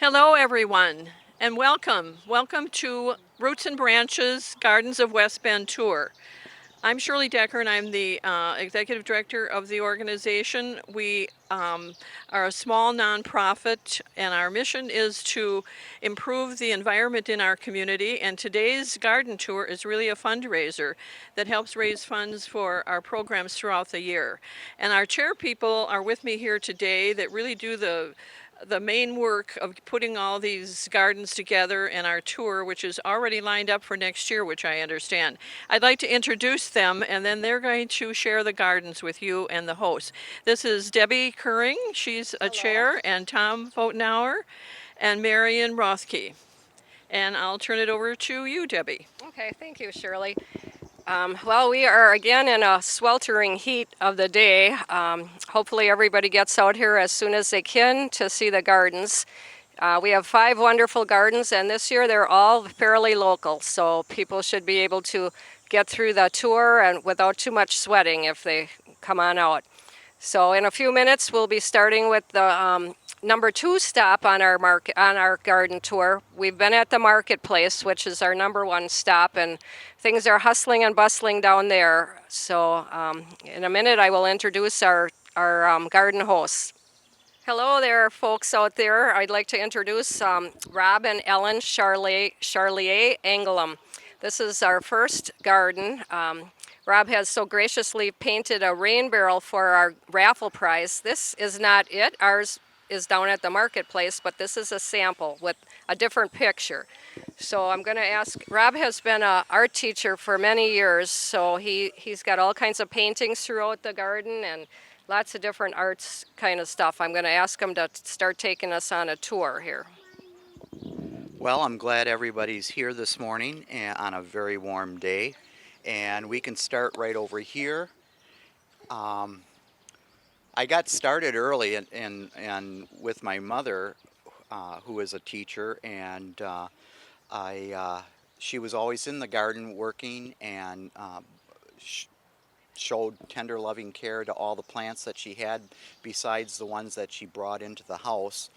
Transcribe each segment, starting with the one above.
Hello, everyone, and welcome. Welcome to Roots and Branches Gardens of West Bend Tour. I'm Shirley Decker, and I'm the executive director of the organization. We are a small nonprofit, and our mission is to improve the environment in our community. And today's garden tour is really a fundraiser that helps raise funds for our programs throughout the year. And our chair people are with me here today that really do the main work of putting all these gardens together and our tour, which is already lined up for next year, which I understand. I'd like to introduce them, and then they're going to share the gardens with you and the hosts. This is Debbie Kuring, she's a chair, and Tom Pfotenhauer, and Marian Roethke. And I'll turn it over to you, Debbie. Okay, thank you, Shirley. Well, we are again in a sweltering heat of the day. Hopefully everybody gets out here as soon as they can to see the gardens. We have 5 wonderful gardens, and this year they're all fairly local, so people should be able to get through the tour and without too much sweating if they come on out. So in a few minutes we'll be starting with the number 2 stop on our garden tour. We've been at the marketplace, which is our number 1 stop, and things are hustling and bustling down there. So in a minute I will introduce our garden hosts. Hello there, folks out there. I'd like to introduce Rob and Ellen Charlier Anglim. This is our first garden. Rob has so graciously painted a rain barrel for our raffle prize. This is not it. Ours is down at the marketplace, but this is a sample with a different picture. So I'm going to ask, Rob has been an art teacher for many years, so he's got all kinds of paintings throughout the garden and lots of different arts kind of stuff. I'm going to ask him to start taking us on a tour here. Well, I'm glad everybody's here this morning on a very warm day, and we can start right over here. I got started early and with my mother, who is a teacher, and she was always in the garden working and showed tender loving care to all the plants that she had besides the ones that she brought into the house.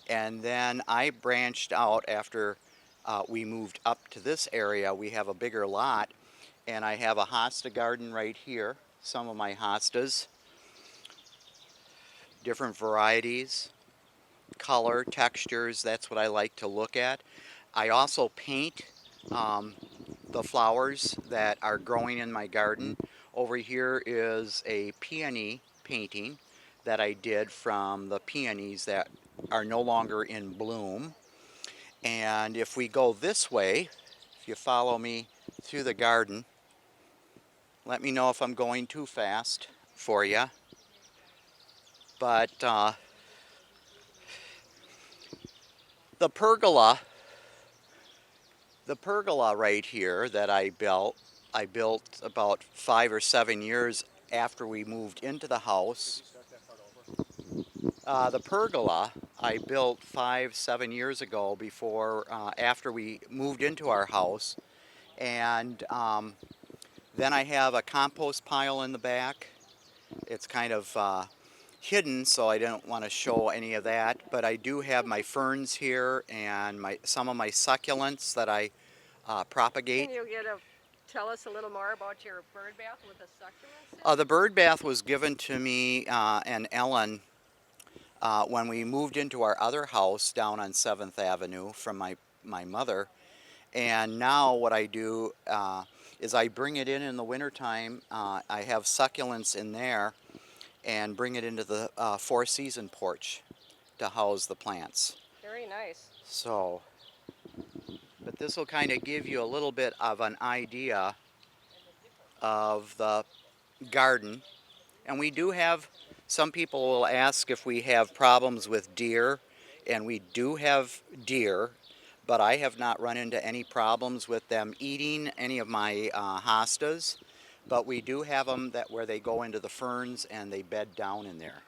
And then I branched out after we moved up to this area. We have a bigger lot, and I have a hosta garden right here, some of my hostas, different varieties, color, textures. That's what I like to look at. I also paint the flowers that are growing in my garden. Over here is a peony painting that I did from the peonies that are no longer in bloom. And if we go this way, if you follow me through the garden, let me know if I'm going too fast for you. But the pergola right here that I built about 5 or 7 years after we moved into the house. The pergola I built 5-7 years ago after we moved into our house, and then I have a compost pile in the back. It's kind of hidden, so I don't want to show any of that, but I do have my ferns here and some of my succulents that I propagate. Can you tell us a little more about your bird bath with the succulents? The bird bath was given to me and Ellen when we moved into our other house down on 7th Avenue from my mother. And now what I do is I bring it in the wintertime. I have succulents in there and bring it into the four-season porch to house the plants. Very nice. So, but this will kind of give you a little bit of an idea of the garden. And we do have, some people will ask if we have problems with deer, and we do have deer, but I have not run into any problems with them eating any of my hostas. But we do have them where they go into the ferns and they bed down in there.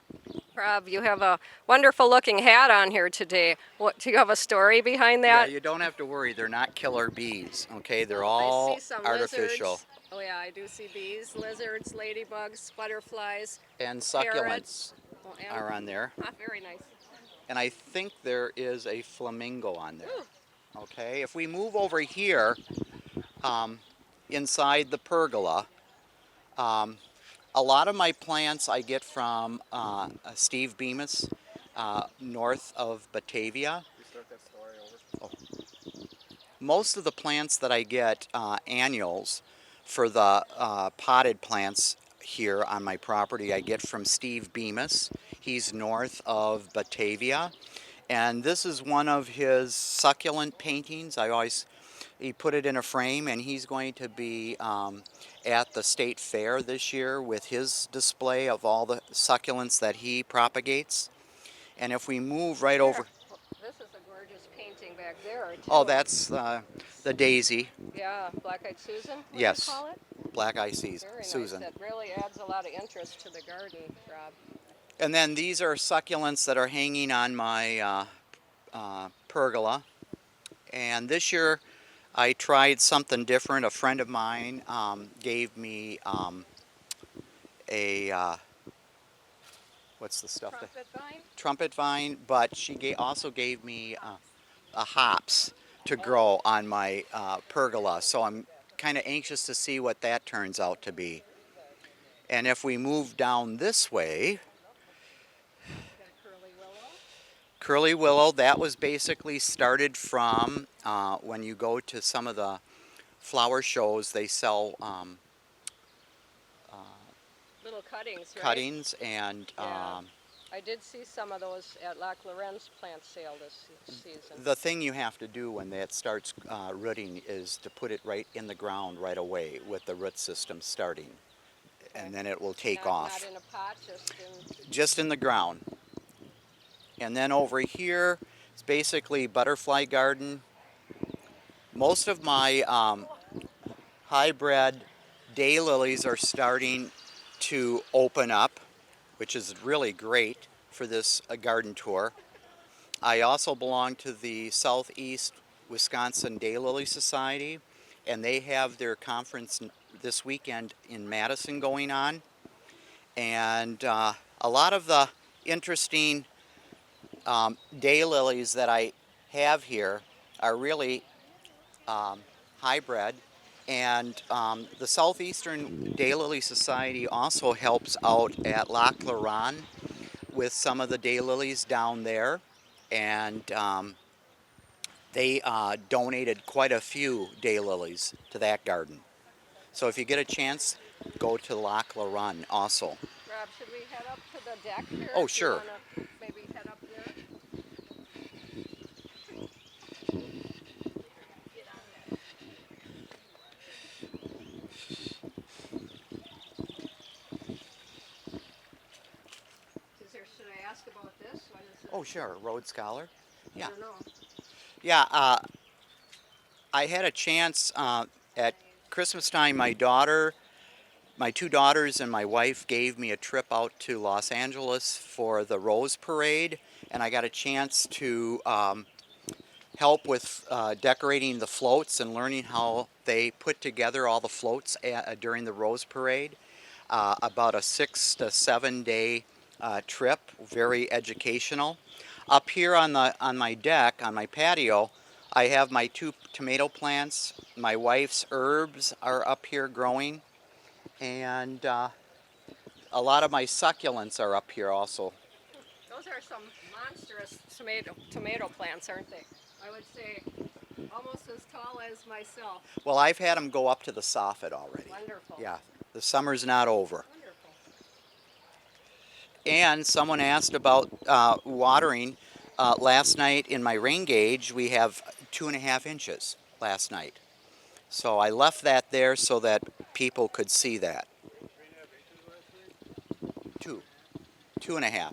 Rob, you have a wonderful looking hat on here today. Do you have a story behind that? Yeah, you don't have to worry. They're not killer bees, okay? They're all I see some artificial. Lizards. Oh yeah, I do see bees, lizards, ladybugs, butterflies. And succulents are on there. Very nice. and I think there is a flamingo on there. Okay, if we move over here, inside the pergola, a lot of my plants I get from Steve Bemis, north of Batavia. Most of the plants that I get annuals for the potted plants here on my property I get from Steve Bemis. He's north of Batavia. And this is one of his succulent paintings. He put it in a frame, and he's going to be at the state fair this year with his display of all the succulents that he propagates. And if we move right over... This is a gorgeous painting back there, too. Oh, that's the daisy. Yeah, Black-Eyed Susan, what Yes. do you call it? Black-Eyed Very Susan. nice. That really adds a lot of interest to the garden, Rob. And then these are succulents that are hanging on my pergola. And this year I tried something different. A friend of mine gave me what's the stuff? Trumpet vine? Trumpet vine, but she also gave me a hops to grow on my pergola. So I'm kind of anxious to see what that turns out to be. And if we move down this way, Curly Willow, that was basically started from when you go to some of the flower shows, they sell Little cuttings, right? cuttings and Yeah. I did see some of those at Lac Lorenz plant sale this season. the thing you have to do when that starts rooting is to put it right in the ground right away with the root system starting. And then it will take off. Not in a pot, Just in the ground. And then over here, it's basically butterfly garden. Most of my hybrid daylilies are starting to open up, which is really great for this garden tour. I also belong to the Southeast Wisconsin Daylily Society, and they have their conference this weekend in Madison going on. And a lot of the interesting daylilies that I have here are really hybrid, and the Southeastern Daylily Society also helps out at Lac Loran with some of the daylilies down there, and they donated quite a few daylilies to that garden. So if you get a chance, go to Lac Loran also. Rob, should we head up to the deck here? Oh, sure. Do you wanna maybe head up there? Should I ask about this? What is it? Oh, sure, Rhodes Scholar. Yeah. I don't know. Yeah, I had a chance at Christmas time. My two daughters and my wife gave me a trip out to Los Angeles for the Rose Parade, and I got a chance to help with decorating the floats and learning how they put together all the floats during the Rose Parade. About a 6 to 7 day trip, very educational. Up here on my deck, on my patio, I have my 2 tomato plants. My wife's herbs are up here growing, and a lot of my succulents are up here also. Those are some monstrous tomato plants, aren't they? I would say almost as tall as myself. Well, I've had them go up to the soffit already. Wonderful. Yeah, the summer's not over. Wonderful. And someone asked about watering. Last night in my rain gauge, we have 2.5 inches last night. So I left that there so that people could see that. 2.5. I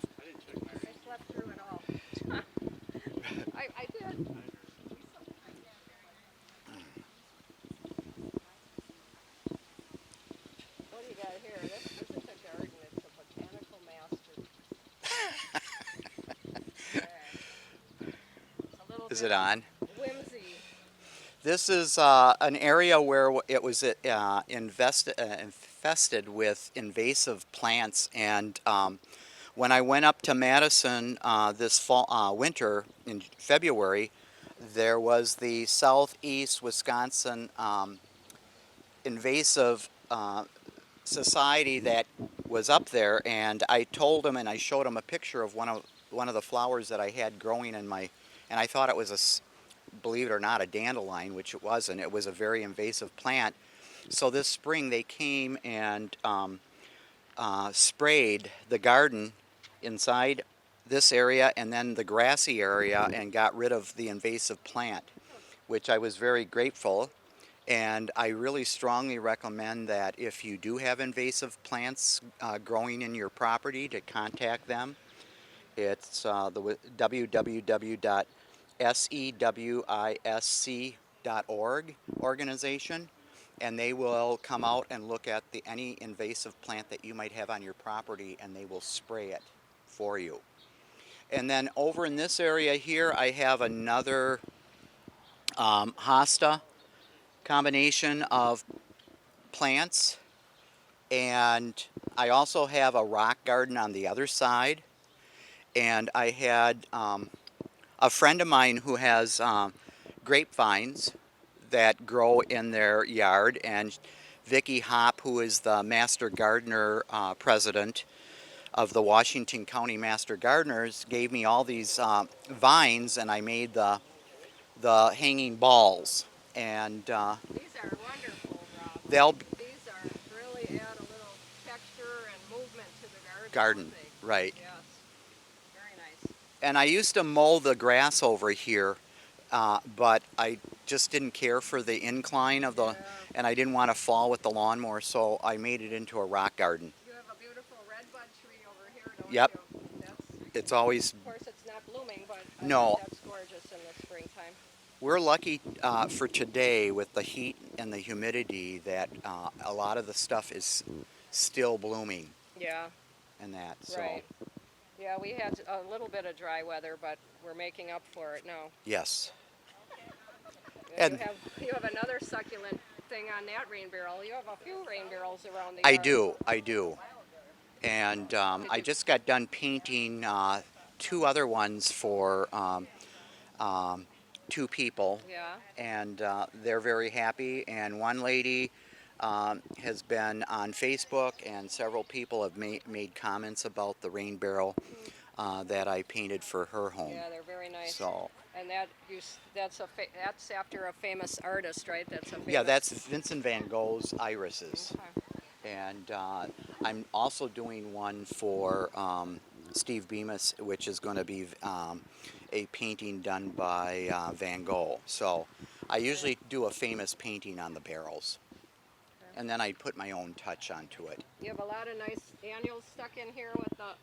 slept through it all. I did. What do you got here? This isn't a garden, it's a botanical master. A little Is bit it on? whimsy. This is an area where it was infested with invasive plants, and When I went up to Madison this fall, winter in February, there was the Southeast Wisconsin invasive society that was up there, and I told him and I showed him a picture of one of the flowers that I had growing in my, and I thought it was believe it or not, a dandelion, which it wasn't. It was a very invasive plant. So this spring they came and sprayed the garden inside this area and then the grassy area and got rid of the invasive plant, which I was very grateful. And I really strongly recommend that if you do have invasive plants growing in your property, to contact them. It's the www.sewisc.org organization, and they will come out and look at any invasive plant that you might have on your property, and they will spray it for you. And then over in this area here, I have another hosta combination of plants, and I also have a rock garden on the other side. And I had a friend of mine who has grapevines that grow in their yard, and Vicki Hopp, who is the Master Gardener president of the Washington County Master Gardeners, gave me all these vines, and I made the hanging balls. And These are wonderful, Rob. they'll These are really add a little texture and movement to the garden, don't they? right? Yes. Very nice. And I used to mow the grass over here, but I just didn't care for the incline of the, and I didn't want to fall with the lawnmower, so I made it into a rock garden. You have a beautiful redbud tree over here, don't Yep. you? It's always, Of course, it's not blooming, but I No. think that's gorgeous in the springtime. we're lucky for today with the heat and the humidity that a lot of the stuff is still blooming Yeah, and that. So right. Yeah, we had a little bit of dry weather, but we're making up for it now. yes, And And- you have another succulent thing on that rain barrel. You have a few rain barrels around the I yard. do. And I just got done painting two other ones for two people, Yeah. and they're very happy. And one lady has been on Facebook, and several people have made comments about the rain barrel that I painted for her home. Yeah, they're very nice. So And that's after a famous artist, right? That's a famous. yeah, that's Vincent van Gogh's irises. Okay. And I'm also doing one for Steve Bemis, which is going to be a painting done by Van Gogh. So I usually do a famous painting on the barrels, and then I put my own touch onto it. You have a lot of nice annuals stuck in here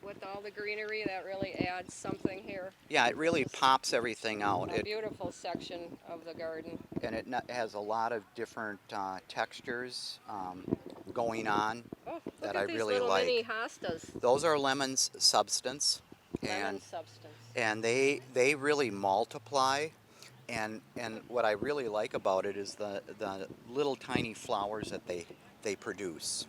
with all the greenery. That really adds something here. Yeah, it really pops everything out. A beautiful section of the garden. And it has a lot of different textures going on Oh, look that at I these really little like. mini hostas. Those are lemons substance, Lemon substance. and they really multiply. And what I really like about it is the little tiny flowers that they produce,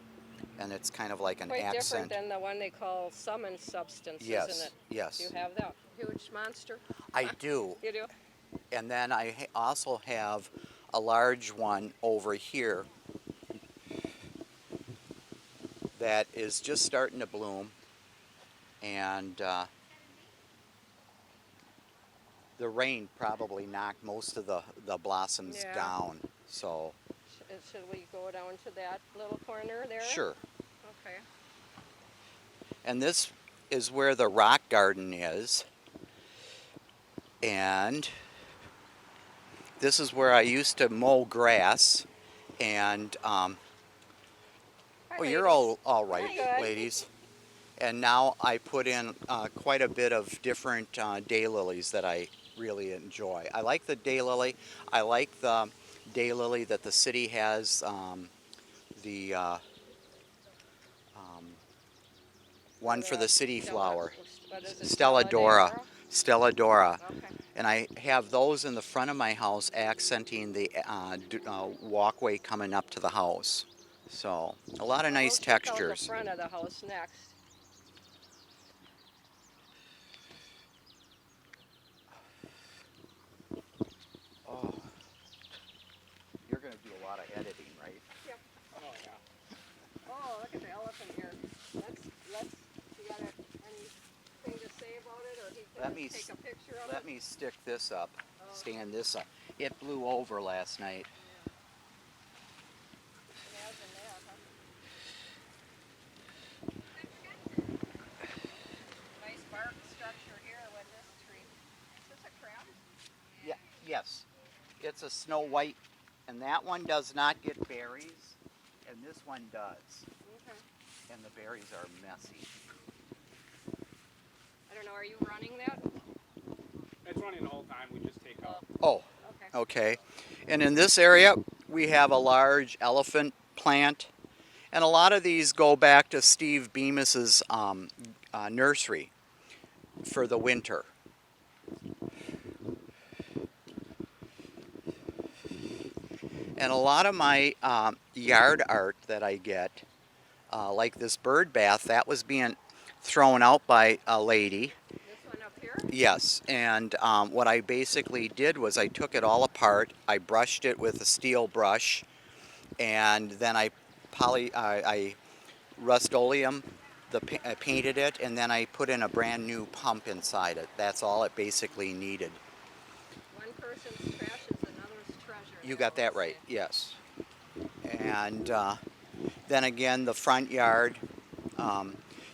and it's kind of like an Quite accent. different than the one they call summon substance, Yes, isn't it? yes. You have that huge monster. I do. You do? And then I also have a large one over here that is just starting to bloom, and the rain probably knocked most of the blossoms Yeah. down. So Should we go down to that little corner there? sure. Okay. And this is where the rock garden is. And this is where I used to mow grass. And Hi, you're ladies. all right, Good. ladies. And now I put in quite a bit of different daylilies that I really enjoy. I like the daylily. I like the daylily that the city has, the one for the city flower, What is it? Stella Dora. Stella Dora. Okay. And I have those in the front of my house accenting the walkway coming up to the house. So a lot of nice We'll check out textures. the front of the house next. me stick this up, stand this up. It blew over last night. Nice bark structure here with this tree. Is this a crab? Yeah, yes. It's a snow white, and that one does not get berries, and this one does. Okay. And the berries are messy. I don't know, are you running that? It's running the whole time. We just take out. Oh, Okay. okay. And in this area, we have a large elephant plant, and a lot of these go back to Steve Bemis's nursery for the winter. And a lot of my yard art that I get, like this bird bath, that was being thrown out by a lady. This one up here? Yes, and what I basically did was I took it all apart, I brushed it with a steel brush, and then I Rust-Oleum painted it, and then I put in a brand new pump inside it. That's all it basically needed. One person's trash is another's treasure. You got that right, yes. And then again, the front yard,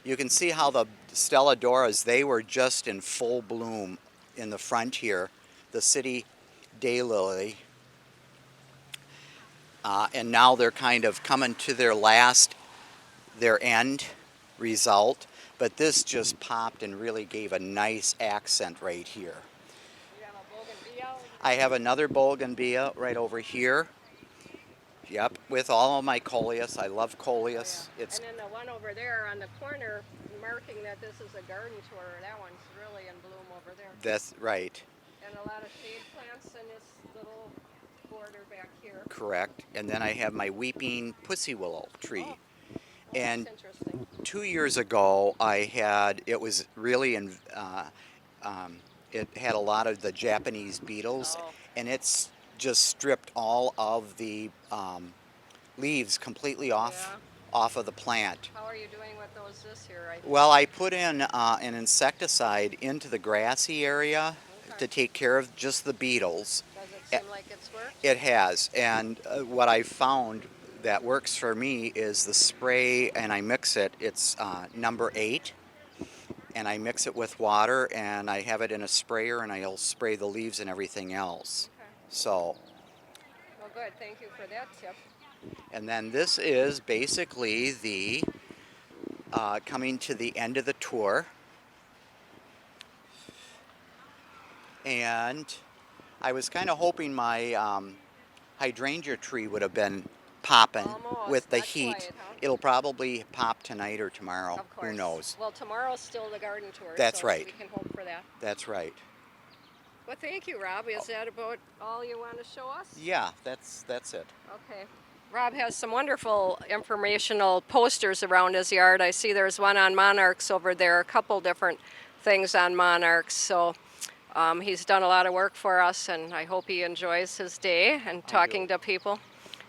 you can see how the Stelladoras, they were just in full bloom in the front here. The city daylily. And now they're kind of coming to their end result. But this just popped and really gave a nice accent right here. You have a bougainvillea over I have another bougainvillea right over here. Yep, with all of my coleus. I love coleus. It's And then the one over there on the corner, marking that this is a garden tour, that one's really in bloom over there. that's right, And a lot of shade plants in this little border back here. correct. And then I have my weeping pussy willow tree. Oh, And that's interesting. 2 years ago, it was really it had a lot of the Japanese beetles, Oh. and it's just stripped all of the leaves completely off of the plant. How are you doing with those this year? I think? Well, I put in an insecticide into the grassy area Okay. to take care of just the beetles. Does it seem like it's worked? It has, and what I found that works for me is the spray, and I mix it. It's number 8, and I mix it with water, and I have it in a sprayer, and I'll spray the leaves and everything else. Okay. So, Well, good. Thank you for that tip. and then this is basically the coming to the end of the tour, and I was kind of hoping my hydrangea tree would have been popping Almost, with the not heat. quite, huh? It'll probably pop tonight or tomorrow. Of course. Who knows? Well, tomorrow's still the garden tour. That's so right. We can hope for that. That's right. Well, thank you, Rob. Is that about all you want to show us? Yeah, that's it. Okay. Rob has some wonderful informational posters around his yard. I see there's one on monarchs over there, a couple different things on monarchs. So he's done a lot of work for us, and I hope he enjoys his day and talking to people.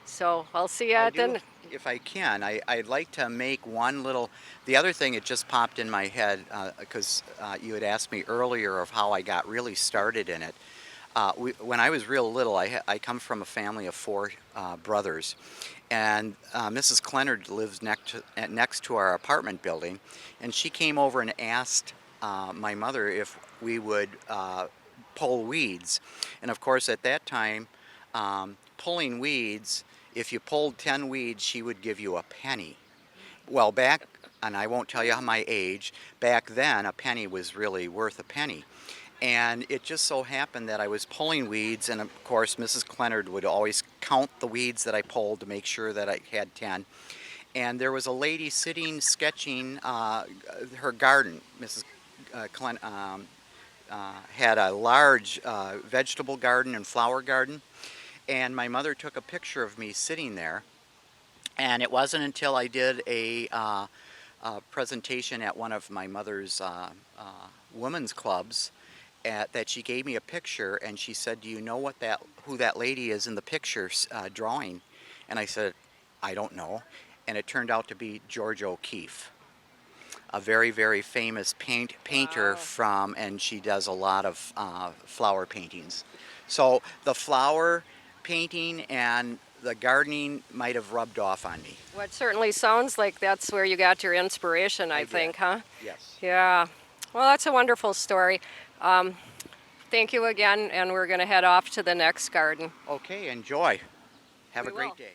So I'll see you I at do, the... if I can, I'd like to make one little. The other thing, it just popped in my head because you had asked me earlier of how I got really started in it. When I was real little, I come from a family of 4 brothers, and Mrs. Clennard lives next to our apartment building, and she came over and asked my mother if we would pull weeds, and of course at that time, pulling weeds. If you pulled 10 weeds, she would give you a penny. Well, back, and I won't tell you my age, back then a penny was really worth a penny. And it just so happened that I was pulling weeds, and of course Mrs. Clennard would always count the weeds that I pulled to make sure that I had 10. And there was a lady sitting sketching her garden. Mrs. Clennard had a large vegetable garden and flower garden. And my mother took a picture of me sitting there, and it wasn't until I did a presentation at one of my mother's women's clubs that she gave me a picture, and she said, "Do you know who that lady is in the picture drawing?" And I said, "I don't know," and it turned out to be George O'Keeffe. a very, very famous painter Wow. from, and she does a lot of flower paintings. So the flower painting and the gardening might have rubbed off on me. Well, it certainly sounds like that's where you got your inspiration, I did. think, huh? Yes. Yeah. Well, that's a wonderful story. Thank you again, and we're going to head off to the next garden. Okay, enjoy. Have We a great will. day.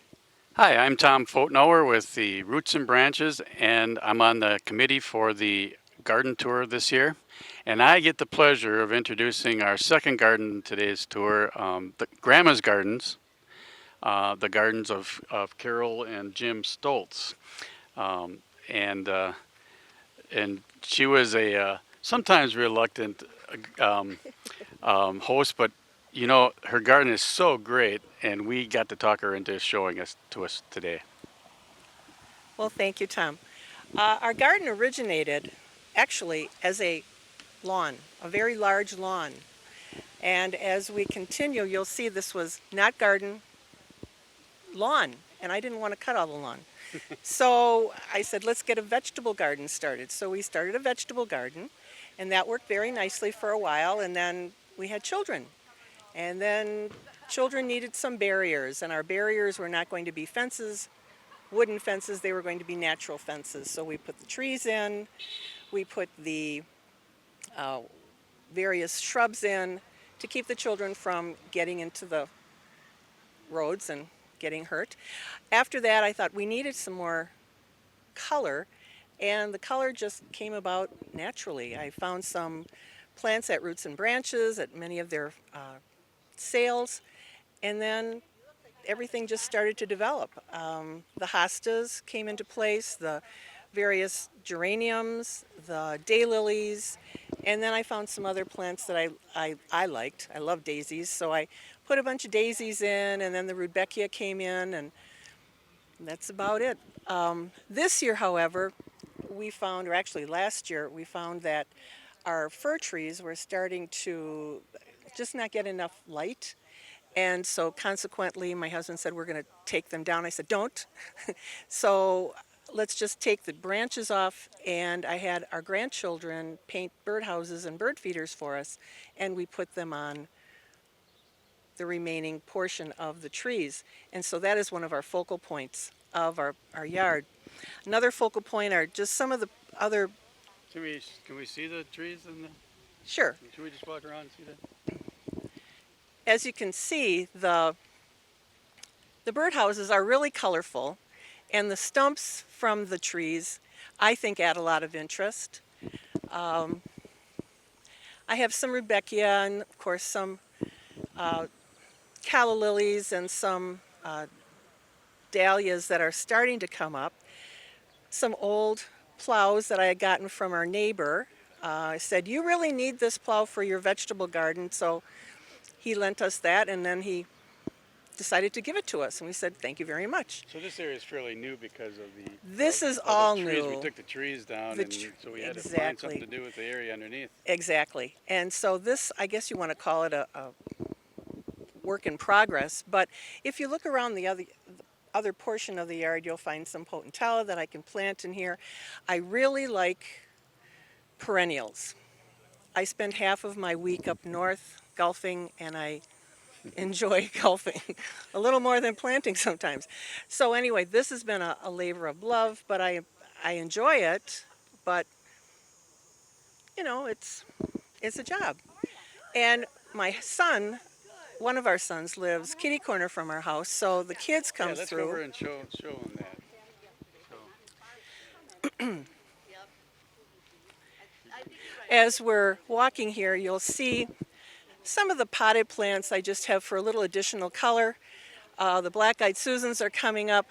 Hi, I'm Tom Pfotenhauer with the Roots and Branches, and I'm on the committee for the garden tour this year. And I get the pleasure of introducing our second garden in today's tour, the Grandma's Gardens, the gardens of Carol and Jim Stoltz. Um, and, uh, and she was a sometimes reluctant um, host, but you know, her garden is so great, and we got to talk her into showing us to us today. Well, thank you, Tom. Our garden originated actually as a lawn, a very large lawn. And as we continue, you'll see this was not garden, lawn. And I didn't want to cut all the lawn. So I said, let's get a vegetable garden started. So we started a vegetable garden, and that worked very nicely for a while. And then we had children. And then children needed some barriers, and our barriers were not going to be fences, wooden fences, they were going to be natural fences. So we put the trees in, we put the various shrubs in to keep the children from getting into the roads and getting hurt. After that, I thought we needed some more color, and the color just came about naturally. I found some plants at Roots and Branches at many of their sales, and then everything just started to develop. The hostas came into place, the various geraniums, the daylilies, and then I found some other plants that I liked. I love daisies, so I put a bunch of daisies in, and then the rudbeckia came in, and that's about it. This year, however, we found, or actually last year, we found that our fir trees were starting to just not get enough light. And so consequently, my husband said, we're going to take them down. I said, don't. So let's just take the branches off. And I had our grandchildren paint birdhouses and bird feeders for us. And we put them on the remaining portion of the trees. And so that is one of our focal points of our yard. Another focal point are just some of the other, Can we see the trees in the? sure. Should we just walk around and see that? As you can see, the birdhouses are really colorful, and the stumps from the trees, I think, add a lot of interest. I have some rudbeckia and, of course, some calla lilies and some dahlias that are starting to come up. Some old plows that I had gotten from our neighbor. I said, you really need this plow for your vegetable garden, so he lent us that, and then he decided to give it to us, and we said, thank you very much. So this area is fairly new because of the. This is of all the trees. new. We took the trees down, The and so we had to find exactly. something to do with the area underneath. Exactly. And so this, I guess you want to call it a work in progress, but if you look around the other portion of the yard, you'll find some Pfotenhauer that I can plant in here. I really like perennials. I spend half of my week up north golfing, and I enjoy golfing a little more than planting sometimes. So anyway, this has been a labor of love, but I enjoy it, but you know, it's a job. And my son, one of our sons, lives kitty corner from our house, so the kids come Yeah, let's go through. over and show them that. As we're walking here, you'll see some of the potted plants I just have for a little additional color. The black-eyed Susans are coming up.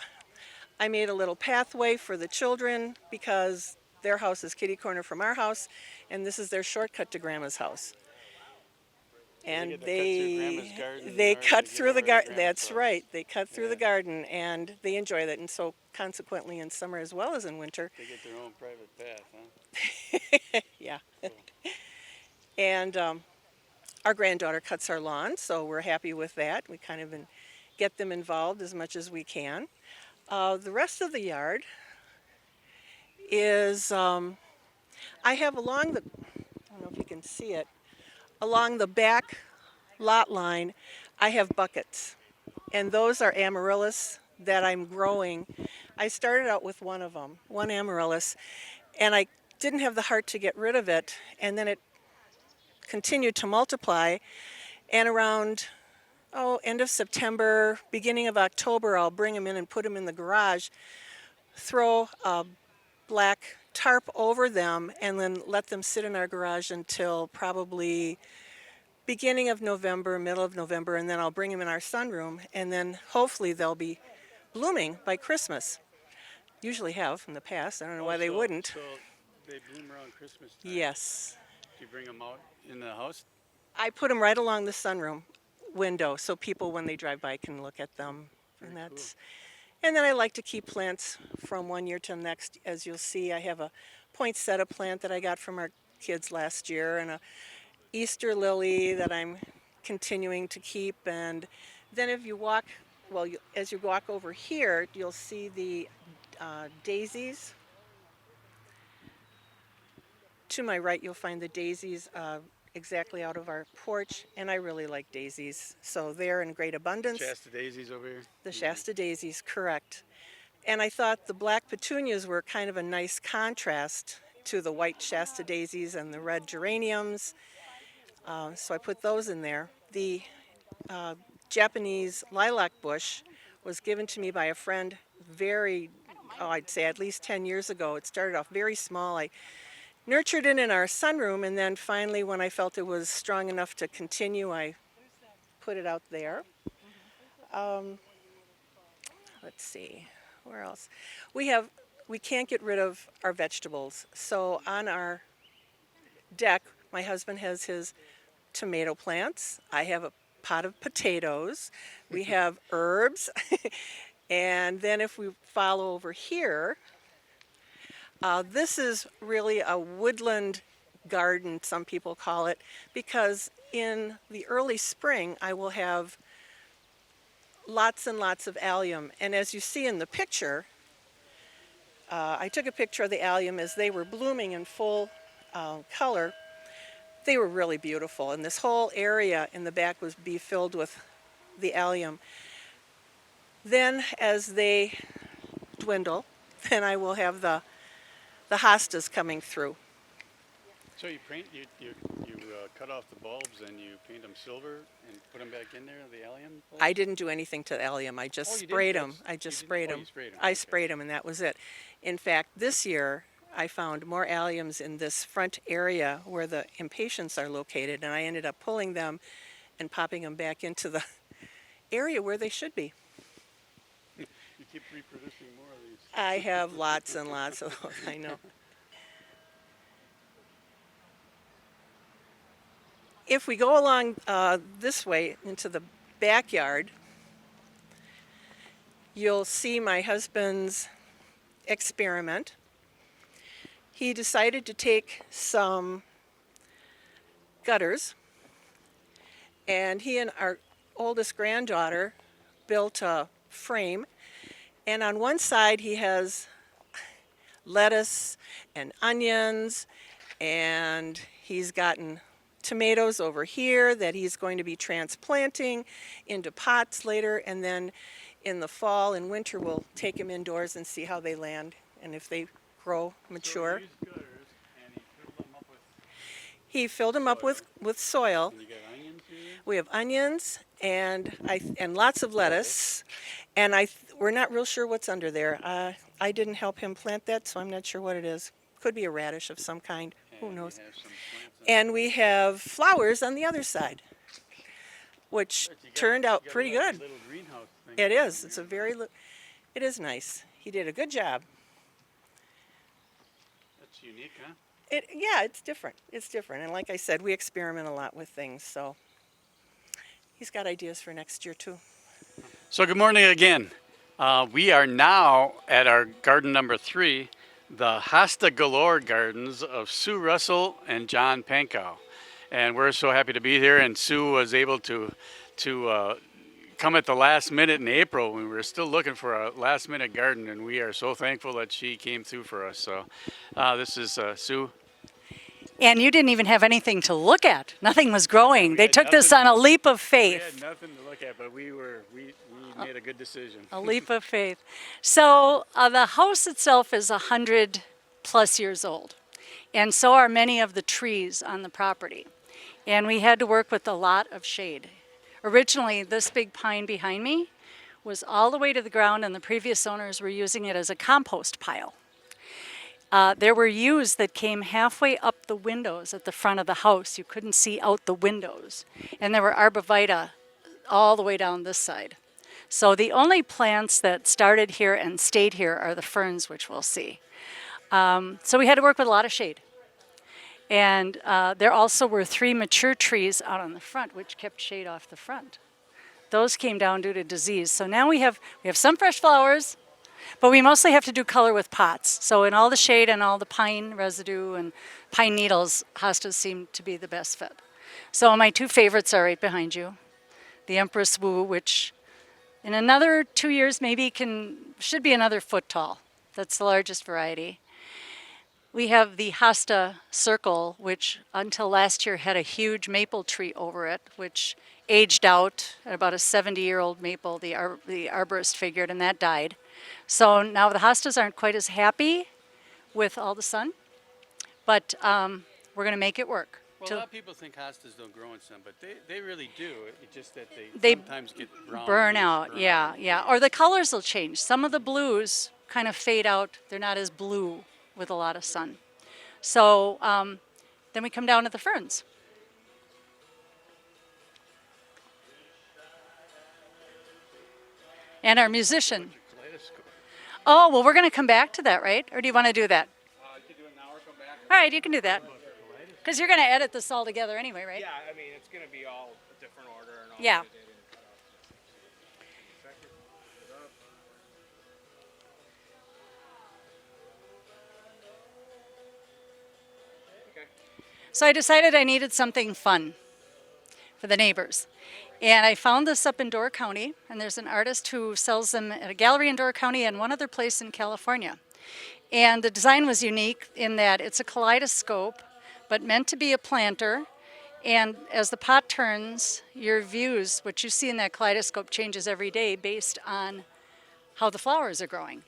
I made a little pathway for the children because their house is kitty corner from our house, and this is their shortcut to Grandma's house. And they cut through the garden. That's right. They cut through the garden, and they enjoy that. And so consequently in summer as well as in winter. They get their own private path, huh? Yeah. And our granddaughter cuts our lawn, so we're happy with that. We kind of get them involved as much as we can. The rest of the yard is I have along the, I don't know if you can see it, along the back lot line, I have buckets. And those are amaryllis that I'm growing. I started out with one of them, one amaryllis, and I didn't have the heart to get rid of it. And then it continued to multiply. And around, end of September, beginning of October, I'll bring them in and put them in the garage, throw a black tarp over them, and then let them sit in our garage until probably beginning of November, middle of November, and then I'll bring them in our sunroom, and then hopefully they'll be blooming by Christmas. Usually have in the past. I don't know why they wouldn't. So they bloom around Christmas time. Yes. Do you bring them out in the house? I put them right along the sunroom window so people when they drive by can look at them. Very And that's and then I like to keep plants from one year to the next. As you'll see, I have a poinsettia plant that I got from our kids last year and a Easter lily that I'm continuing to keep. And then if you walk, as you walk over here, you'll see the daisies. To my right, you'll find the daisies exactly out of our porch, and I really like daisies. So they're in great abundance. Shasta daisies over here? The Shasta daisies, correct. And I thought the black petunias were kind of a nice contrast to the white Shasta daisies and the red geraniums. So I put those in there. The Japanese lilac bush was given to me by a friend I'd say at least 10 years ago. It started off very small. I nurtured it in our sunroom, and then finally when I felt it was strong enough to continue, I put it out there. Let's see, where else? We can't get rid of our vegetables. So on our deck, my husband has his tomato plants. I have a pot of potatoes. We have herbs. And then if we follow over here, this is really a woodland garden, some people call it, because in the early spring I will have lots and lots of allium. And as you see in the picture, I took a picture of the allium as they were blooming in full color. They were really beautiful, and this whole area in the back was filled with the allium. Then as they dwindle, then I will have the hostas coming through. So you paint, you cut off the bulbs and you paint them silver and put them back in there, the allium bulbs? I didn't do anything to the allium. I just sprayed them. I just sprayed them. I sprayed them, and that was it. In fact, this year I found more alliums in this front area where the impatiens are located, and I ended up pulling them and popping them back into the area where they should be. You keep reproducing more of these. I have lots and lots of those, I know. If we go along this way into the backyard, you'll see my husband's experiment. He decided to take some gutters, and he and our oldest granddaughter built a frame, and on one side he has lettuce and onions, and he's gotten tomatoes over here that he's going to be transplanting into pots later, and then in the fall and winter we'll take them indoors and see how they land and if they grow mature. So you use gutters and He filled them up with soil. and you got onions here? We have onions and lots of lettuce, and we're not real sure what's under there. I didn't help him plant that, so I'm not sure what it is. Could be a radish of some kind. Who And knows? you have some plants on And we have flowers on the other side, which it. You got- turned out you got pretty like a good. little greenhouse thing It going is. on It's here. it is nice. He did a good job. That's unique, huh? Yeah, it's different. It's different. And like I said, we experiment a lot with things, so he's got ideas for next year too. So good morning again. We are now at our garden number 3, the Hosta Galore Gardens of Sue Russell and John Pankau. And we're so happy to be here, and Sue was able to come at the last minute in April when we were still looking for a last minute garden, and we are so thankful that she came through for us. So this is Sue. And you didn't even have anything to look at. Nothing was growing. They had took this on nothing. a leap of We faith. had nothing to look at, but we made a good decision. A leap of faith. So the house itself is 100+ years old. And so are many of the trees on the property. And we had to work with a lot of shade. Originally, this big pine behind me was all the way to the ground, and the previous owners were using it as a compost pile. There were yews that came halfway up the windows at the front of the house. You couldn't see out the windows. And there were arborvitae all the way down this side. So the only plants that started here and stayed here are the ferns, which we'll see. So we had to work with a lot of shade. And there also were 3 mature trees out on the front, which kept shade off the front. Those came down due to disease. So now we have some fresh flowers, but we mostly have to do color with pots. So in all the shade and all the pine residue and pine needles, hostas seem to be the best fit. So my 2 favorites are right behind you. The Empress Wu, which in another 2 years maybe should be another foot tall. That's the largest variety. We have the Hosta Circle, which until last year had a huge maple tree over it, which aged out at about a 70-year-old maple, the arborist figured, and that died. So now the hostas aren't quite as happy with all the sun, but we're going to make it work. Well, a lot of people think hostas don't grow in sun, but they really do. It's just that They sometimes get brown. burn leaves, out, burn yeah, out. yeah. Or the colors will change. Some of the blues kind of fade out. They're not as blue with a lot of sun. So then we come down to the ferns. And our musician. Oh, well, we're going to come back to that, right? Or do you want to do that? You can do it now or come back. All right, you can do that. Because you're going to edit this all together anyway, right? Yeah, I mean, it's going to be all a different order and all. Yeah. So I decided I needed something fun for the neighbors. And I found this up in Door County, and there's an artist who sells them at a gallery in Door County and one other place in California. And the design was unique in that it's a kaleidoscope, but meant to be a planter. And as the pot turns, your views, what you see in that kaleidoscope, changes every day based on how the flowers are growing.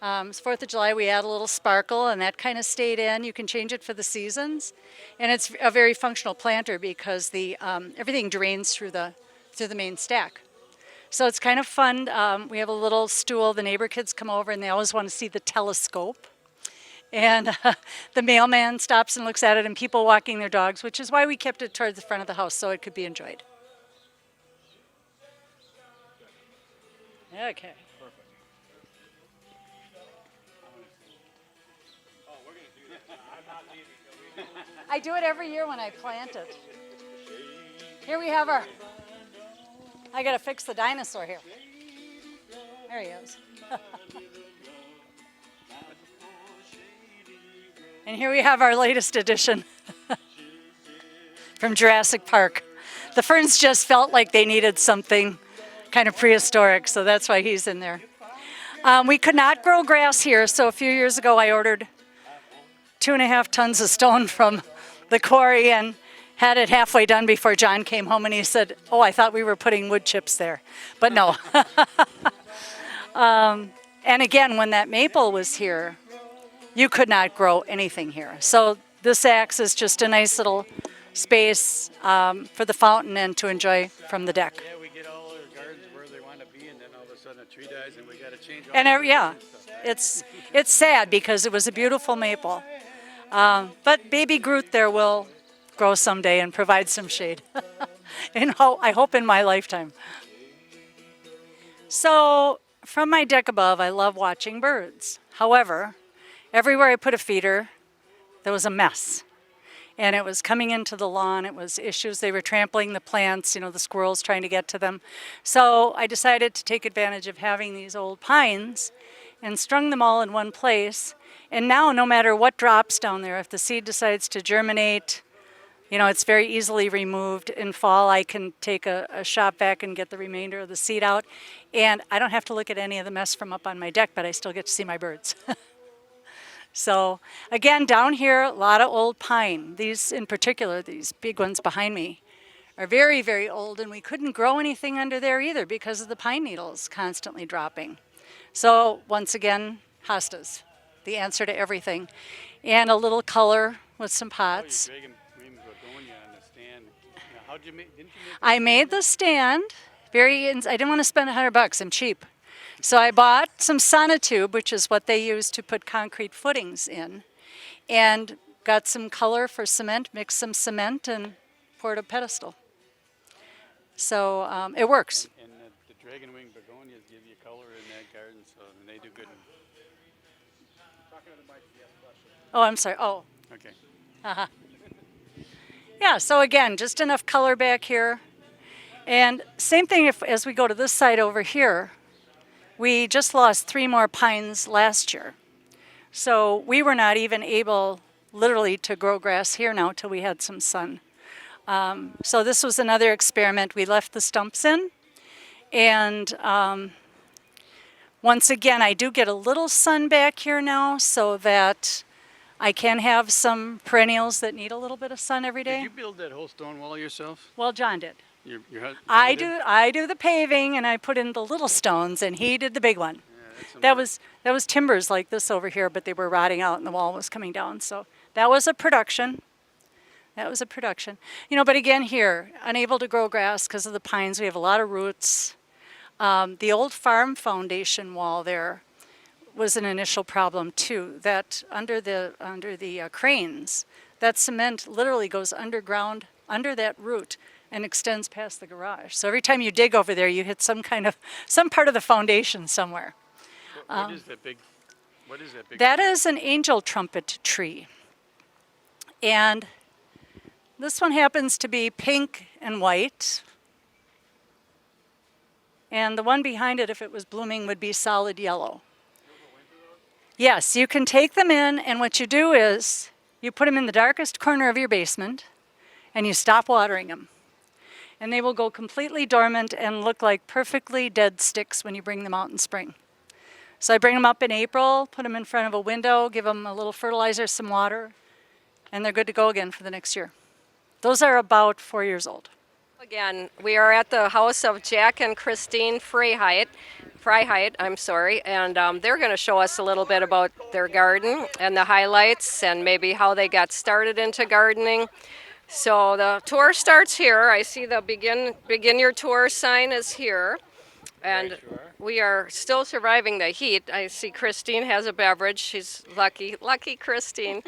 It's 4th of July, we add a little sparkle, and that kind of stayed in. You can change it for the seasons. And it's a very functional planter because the everything drains through the main stack. So it's kind of fun. We have a little stool. The neighbor kids come over, and they always want to see the telescope. And the mailman stops and looks at it, and people walking their dogs, which is why we kept it towards the front of the house so it could be enjoyed. Okay. I do it every year when I plant it. Here we have our, I gotta fix the dinosaur here. There he is. And here we have our latest edition from Jurassic Park. The ferns just felt like they needed something kind of prehistoric, so that's why he's in there. We could not grow grass here, so a few years ago I ordered 2.5 tons of stone from the quarry and had it halfway done before John came home, and he said, "Oh, I thought we were putting wood chips there." But no. And again, when that maple was here, you could not grow anything here. So this acts as just a nice little space for the fountain and to enjoy from the deck. Yeah, we get all our gardens where they want to be, and then all of a sudden a tree dies, and we got to change all And the yeah, stuff. it's sad because it was a beautiful maple. But baby Groot there will grow someday and provide some shade. And I hope in my lifetime. So from my deck above, I love watching birds. However, everywhere I put a feeder, there was a mess. And it was coming into the lawn. It was issues. They were trampling the plants, the squirrels trying to get to them. So I decided to take advantage of having these old pines and strung them all in one place. And now, no matter what drops down there, if the seed decides to germinate, it's very easily removed. In fall, I can take a shop vac and get the remainder of the seed out. And I don't have to look at any of the mess from up on my deck, but I still get to see my birds. So again, down here, a lot of old pine. These in particular, these big ones behind me, are very, very old, and we couldn't grow anything under there either because of the pine needles constantly dropping. So once again, hostas, the answer to everything. And a little color with some pots. Oh, you're dragging green begonia on the stand. Now, how'd you make, didn't you make I made the stand. I didn't want to spend $100. I'm cheap. So I bought some sonotube, which is what they use to put concrete footings in, and got some color for cement, mixed some cement, and poured a pedestal. So it works. And the dragon wing begonias give you color in that garden, so they do good. Oh, I'm sorry. Oh, Okay. yeah. So again, just enough color back here. And same thing as we go to this side over here. We just lost 3 more pines last year. So we were not even able, literally, to grow grass here now till we had some sun. So this was another experiment. We left the stumps in. And once again, I do get a little sun back here now so that I can have some perennials that need a little bit of sun every Did day. you build that whole stone wall yourself? Well, John did. Your husband? I do the paving, and I put in the little stones, and he did the big one. Yeah, that's That was timbers like this over here, but they were rotting out, and the wall was coming down. So that was a production. You know, but again here, unable to grow grass because of the pines. We have a lot of roots. The old farm foundation wall there was an initial problem too. That under the cranes, that cement literally goes underground under that root and extends past the garage. So every time you dig over there, you hit some part of the foundation somewhere. What is that big? That is an angel trumpet tree. And this one happens to be pink and white. And the one behind it, if it was blooming, would be solid yellow. Yes, you can take them in, and what you do is you put them in the darkest corner of your basement, and you stop watering them. And they will go completely dormant and look like perfectly dead sticks when you bring them out in spring. So I bring them up in April, put them in front of a window, give them a little fertilizer, some water, and they're good to go again for the next year. Those are about 4 years old. Again, we are at the house of Jack and Christine Freiheit, and they're going to show us a little bit about their garden and the highlights and maybe how they got started into gardening. So the tour starts here. I see the begin your tour sign is here. And we are still surviving the heat. I see Christine has a beverage. She's lucky Christine.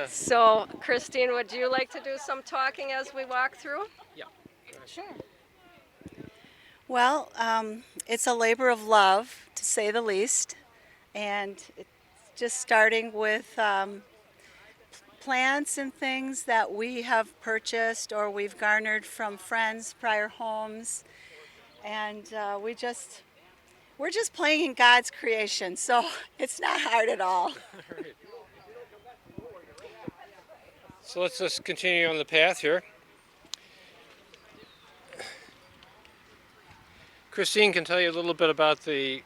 So Christine, would you like to do some talking as we walk through? Sure. Well, it's a labor of love, to say the least, and it's just starting with plants and things that we have purchased or we've garnered from friends' prior homes, and we're just playing in God's creation, so it's not hard at all. So let's just continue on the path here. Christine can tell you a little bit about the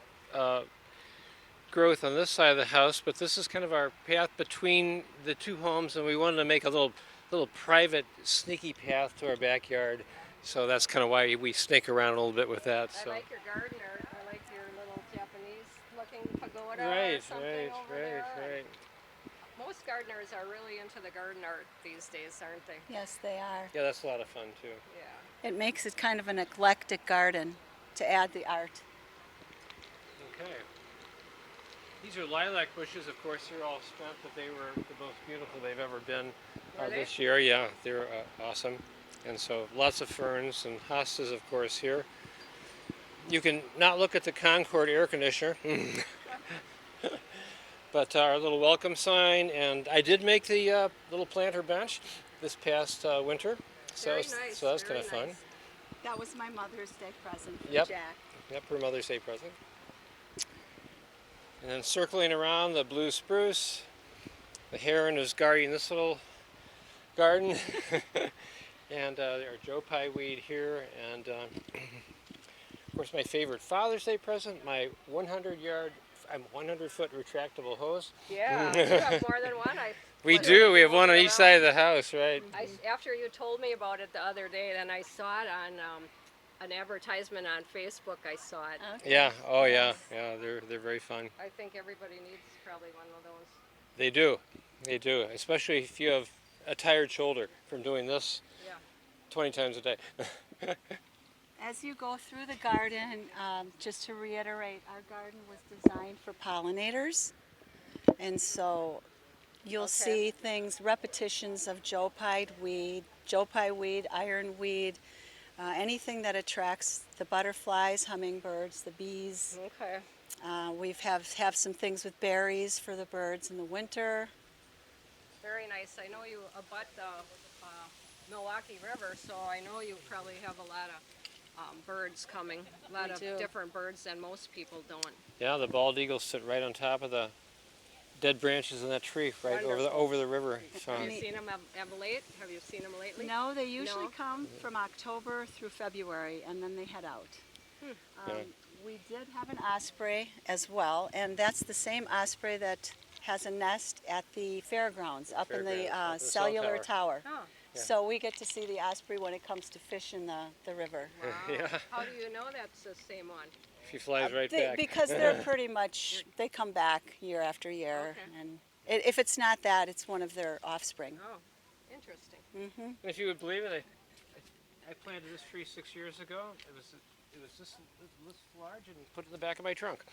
growth on this side of the house, but this is kind of our path between the two homes, and we wanted to make a little private, sneaky path to our backyard. So that's kind of why we snake around a little bit with that. I So. like your garden art. I like your little Japanese-looking pagoda or Right. something over there. Most gardeners are really into the garden art these days, aren't they? Yes, they are. Yeah, that's a lot of fun too. Yeah. It makes it kind of an eclectic garden to add the art. Okay. These are lilac bushes. Of course, they're all spent, but they were the most beautiful they've ever been this year. Yeah, they're awesome. And so lots of ferns and hostas, of course, here. You can not look at the Concord air conditioner. But our little welcome sign, and I did make the little planter bench this past winter. So, Very nice, so that's very kind of fun. nice. That was my Mother's Day present for Yep. Jack. Yep, her Mother's Day present. And then circling around the blue spruce, the heron is guarding this little garden. And our Joe Pye weed here, and of course my favorite Father's Day present, my 100-yard I'm 100-foot retractable hose. Yeah, you have more than one. We do. We have one on each side of the house, right? After you told me about it the other day, then I saw it on an advertisement on Facebook. I saw it. Okay. Yeah. Oh, yeah. Yeah. They're very fun. I think everybody needs probably one of those. They do. They do. Especially if you have a tired shoulder from doing this Yeah. 20 times a day. As you go through the garden, just to reiterate, our garden was designed for pollinators. And so you'll see things, repetitions of Joe Pye weed, ironweed, anything that attracts the butterflies, hummingbirds, the bees. Okay. We have some things with berries for the birds in the winter. Very nice. I know you abut the Milwaukee River, so I know you probably have a lot of birds coming. A lot We of do. different birds than most people don't. Yeah, the bald eagles sit right on top of the dead branches in that tree, right over the river. So. Have you seen them late? Have you seen them lately? No, they usually No? come from October through February, and then they head out. Yeah. We did have an osprey as well, and that's the same osprey that has a nest at the fairgrounds up in Fairgrounds, the up in the cell cellular tower. Oh, Yeah. So we get to see the osprey when it comes to fish in the river. wow. Yeah. How do you know that's the same one? She flies right They- back. Because they're pretty much, they come back year after year. Okay. And if it's not that, it's one of their offspring. Oh, interesting. And if you would believe it, I planted this tree 6 years ago. It was this large and put it in the back of my trunk.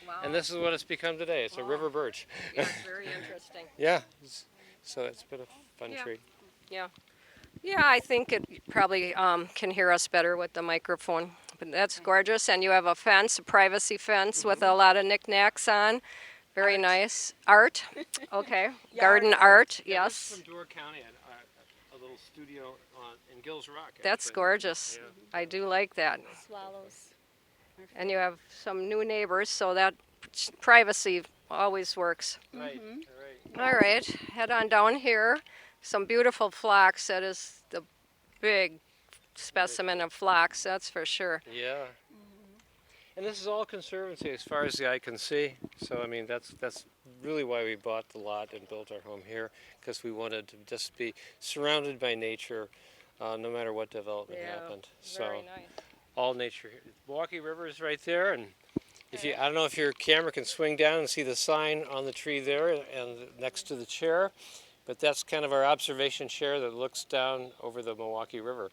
Wow. And this is what it's become today. It's a river birch. Yeah, very interesting. Yeah. So it's been a fun Yeah. tree. Yeah. Yeah, I think it probably can hear us better with the microphone. But that's gorgeous. And you have a fence, a privacy fence with a lot of knickknacks on. Very nice. Art. Okay. Garden art. Yeah, this is Yes. from Door County, a little studio in Gills Rock. That's actually. gorgeous. Yeah. I do like that. Swallows. And you have some new neighbors, so that privacy always works. Right. Right. All right, head on down here. Some beautiful phlox. That is the big specimen of phlox, that's for sure. Yeah. And this is all conservancy as far as the eye can see. So I mean that's really why we bought the lot and built our home here, because we wanted to just be surrounded by nature, no matter what development happened. So Very nice. all nature. Milwaukee River is right there, and if you, I don't know if your camera can swing down and see the sign on the tree there and next to the chair, but that's kind of our observation chair that looks down over the Milwaukee River.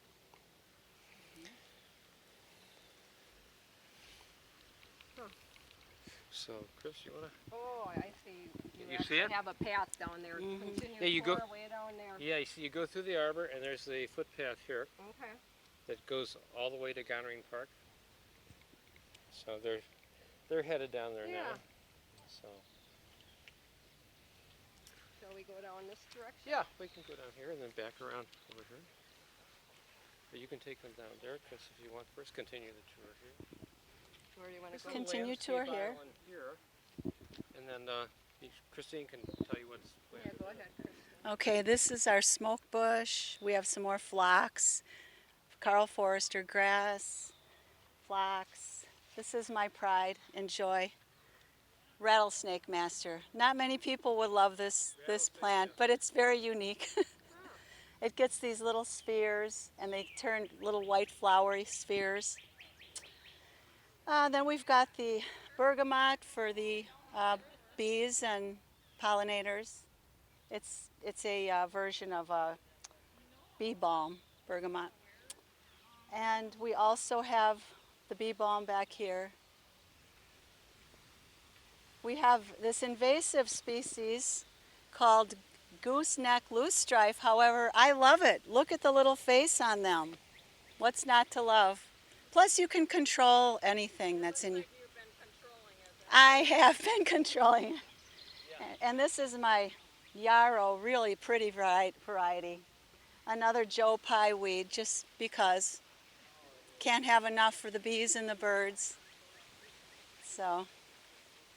So, Chris, you wanna? Oh, I see. You actually see it? have a path down there. Continue Yeah, you go- way down there. Yeah, you see, you go through the arbor, and there's the footpath here Okay. that goes all the way to Gontering Park. So they're headed down there Yeah. now. So Shall we go down this direction? yeah, we can go down here and then back around over here. But you can take them down there, Chris, if you want. First, continue the tour here. Where do you want to This go? little Continue tour landscape here. island here. And then Christine can tell you what's Yeah, planted. go ahead, Chris. Okay, this is our smoke bush. We have some more phlox, Carl Forrester grass, phlox. This is my pride and joy. Rattlesnake master. Not many people would love this plant, but it's very unique. It gets these little spheres, and they turn little white flowery spheres. Then we've got the bergamot for the bees and pollinators. It's a version of a bee balm, bergamot. And we also have the bee balm back here. We have this invasive species called gooseneck loosestrife. However, I love it. Look at the little face on them. What's not to love? Plus, you can control anything that's in you. I have been controlling it. And this is my yarrow, really pretty variety. Another Joe Pye weed, just because. Can't have enough for the bees and the birds. So,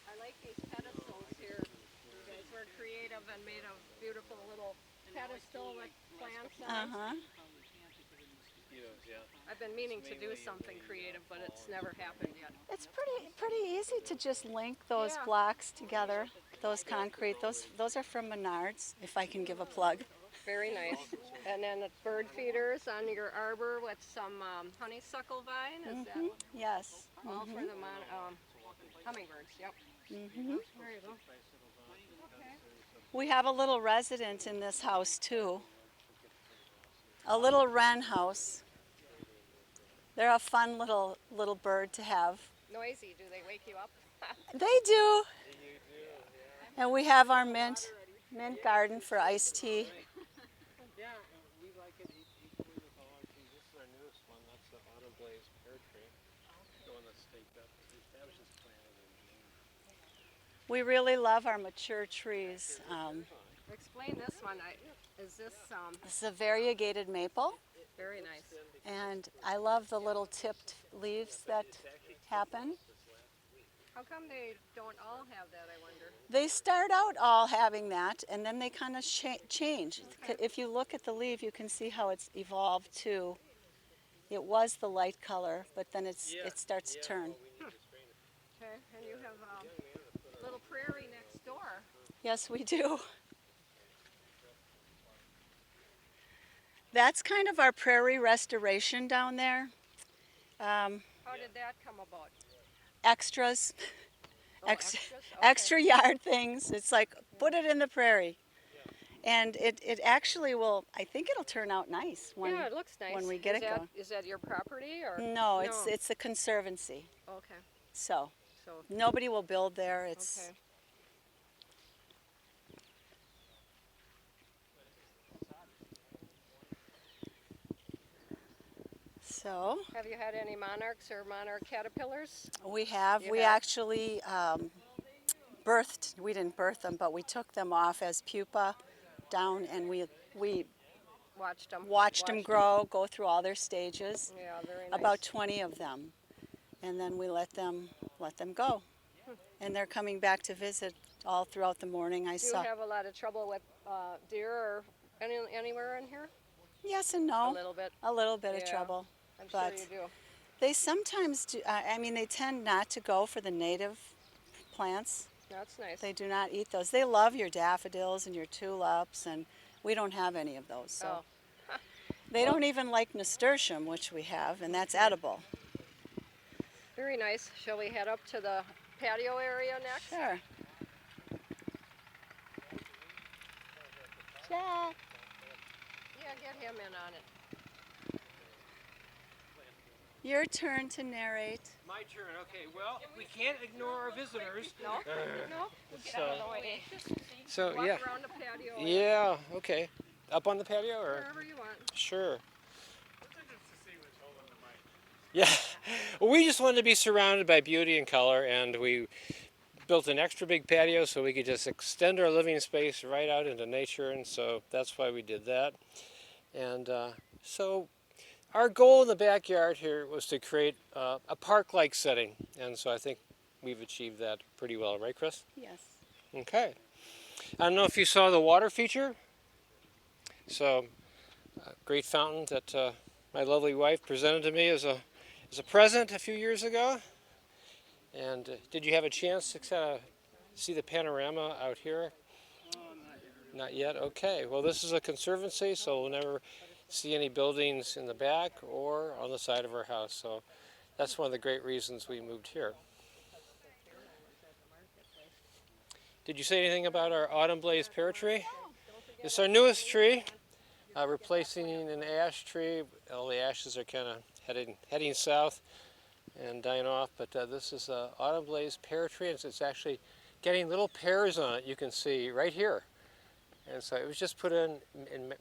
I like these pedestals here. You guys were creative and made a beautiful little pedestal with plants on it. mosquitoes, yeah. I've been meaning to do something creative, but it's never happened yet. It's pretty easy to just link those Yeah. blocks together. Those concrete, those are from Menards, if I can give a plug. Very nice. And then the bird feeders on your arbor with some honeysuckle vine. Is that Yes. all for the hummingbirds? Yep. There you go. We have a little resident in this house too. A little wren house. They're a fun little bird to have. Noisy. Do they wake you up? They do. And we have our mint garden for iced tea. Yeah, we like it equally with all our trees. This is our newest one. That's the autumn blaze pear tree. The one that's staked up. That was just planted in June. We really love our mature trees. Explain this one. Is this This is a variegated maple, very nice? and I love the little tipped leaves that happen. How come they don't all have that, I wonder? They start out all having that, and then they kind of change. If you look at the leaf, you can see how it's evolved too. It was the light color, but then it starts to turn. Okay, and you have a little prairie next door. Yes, we do. That's kind of our prairie restoration down there. How did that come about? Extras, Oh, ex- extras? Okay. extra yard things. It's like, put it in the prairie. And it actually will, I think it'll turn out nice when, Yeah, it looks nice. when we get it going. Is that your property or? No, it's a conservancy. Okay, So so, nobody will build there. It's okay. so Have you had any monarchs or monarch caterpillars? we have. You We have? actually birthed. We didn't birth them, but we took them off as pupa down, and we Watched them. watched them grow, go through all their stages. Yeah, very nice. About 20 of them, and then we let them go, and they're coming back to visit all throughout the morning. I Do you saw. have a lot of trouble with deer or anywhere in here? Yes and A no. little bit. A little bit of Yeah, trouble, I'm but sure you do. they sometimes do. I mean, they tend not to go for the native plants. That's nice. They do not eat those. They love your daffodils and your tulips, and we don't have any of those. So Oh, they don't even like nasturtium, which we have, and that's edible. very nice. Shall we head up to the patio area next? Sure. Jack. Yeah, get him in on it. Your turn to narrate. My turn. Okay. Well, we can't ignore our visitors. No, no, we'll get out of the way. So Walk yeah. around the patio. Yeah. Okay. Up on the patio or? Wherever you want. Sure. Yeah. Well, we just wanted to be surrounded by beauty and color, and we built an extra big patio so we could just extend our living space right out into nature, and so that's why we did that. And so our goal in the backyard here was to create a park-like setting, and so I think we've achieved that pretty well, right, Chris? Yes. Okay. I don't know if you saw the water feature. So, a great fountain that my lovely wife presented to me as a present a few years ago. And did you have a chance to kind of see the panorama out here? Not yet. Okay. Well, this is a conservancy, so we'll never see any buildings in the back or on the side of our house. So that's one of the great reasons we moved here. Did you say anything about our autumn blaze pear tree? It's our newest tree, replacing an ash tree. All the ashes are kind of heading south and dying off, but this is an autumn blaze pear tree, and it's actually getting little pears on it. You can see right here. And so it was just put in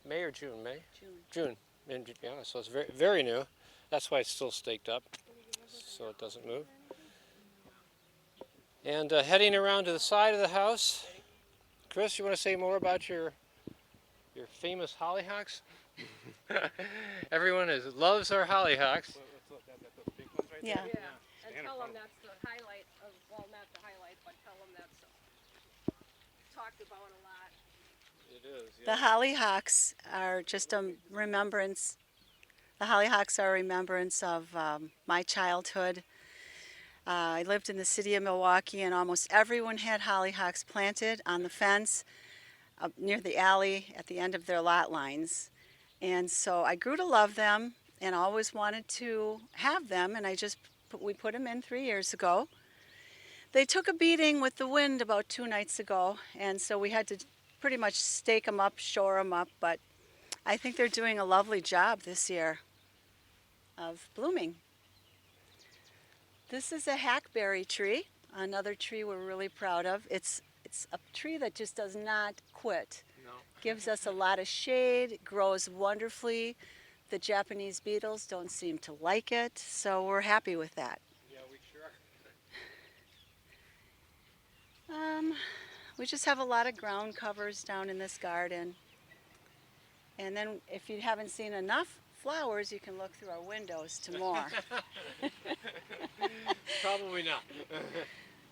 May or June? May? June. Yeah, so it's very, very new. That's why it's still staked up, so it doesn't move. And heading around to the side of the house, Chris, you want to say more about your famous hollyhocks? Everyone loves our hollyhocks. Yeah. Yeah, and tell them that's the highlight of, well, not the highlight, but tell them that's talked about a lot. It is. The hollyhocks are just a remembrance The hollyhocks are a remembrance of my childhood. I lived in the city of Milwaukee, and almost everyone had hollyhocks planted on the fence up near the alley at the end of their lot lines. And so I grew to love them and always wanted to have them, and we put them in 3 years ago. They took a beating with the wind about 2 nights ago, and so we had to pretty much stake them up, shore them up, but I think they're doing a lovely job this year of blooming. This is a hackberry tree, another tree we're really proud of. It's a tree that just does not quit. No. Gives us a lot of shade, grows wonderfully. The Japanese beetles don't seem to like it, so we're happy with that. Yeah, we sure are. We just have a lot of ground covers down in this garden. And then if you haven't seen enough flowers, you can look through our windows to more. Probably not.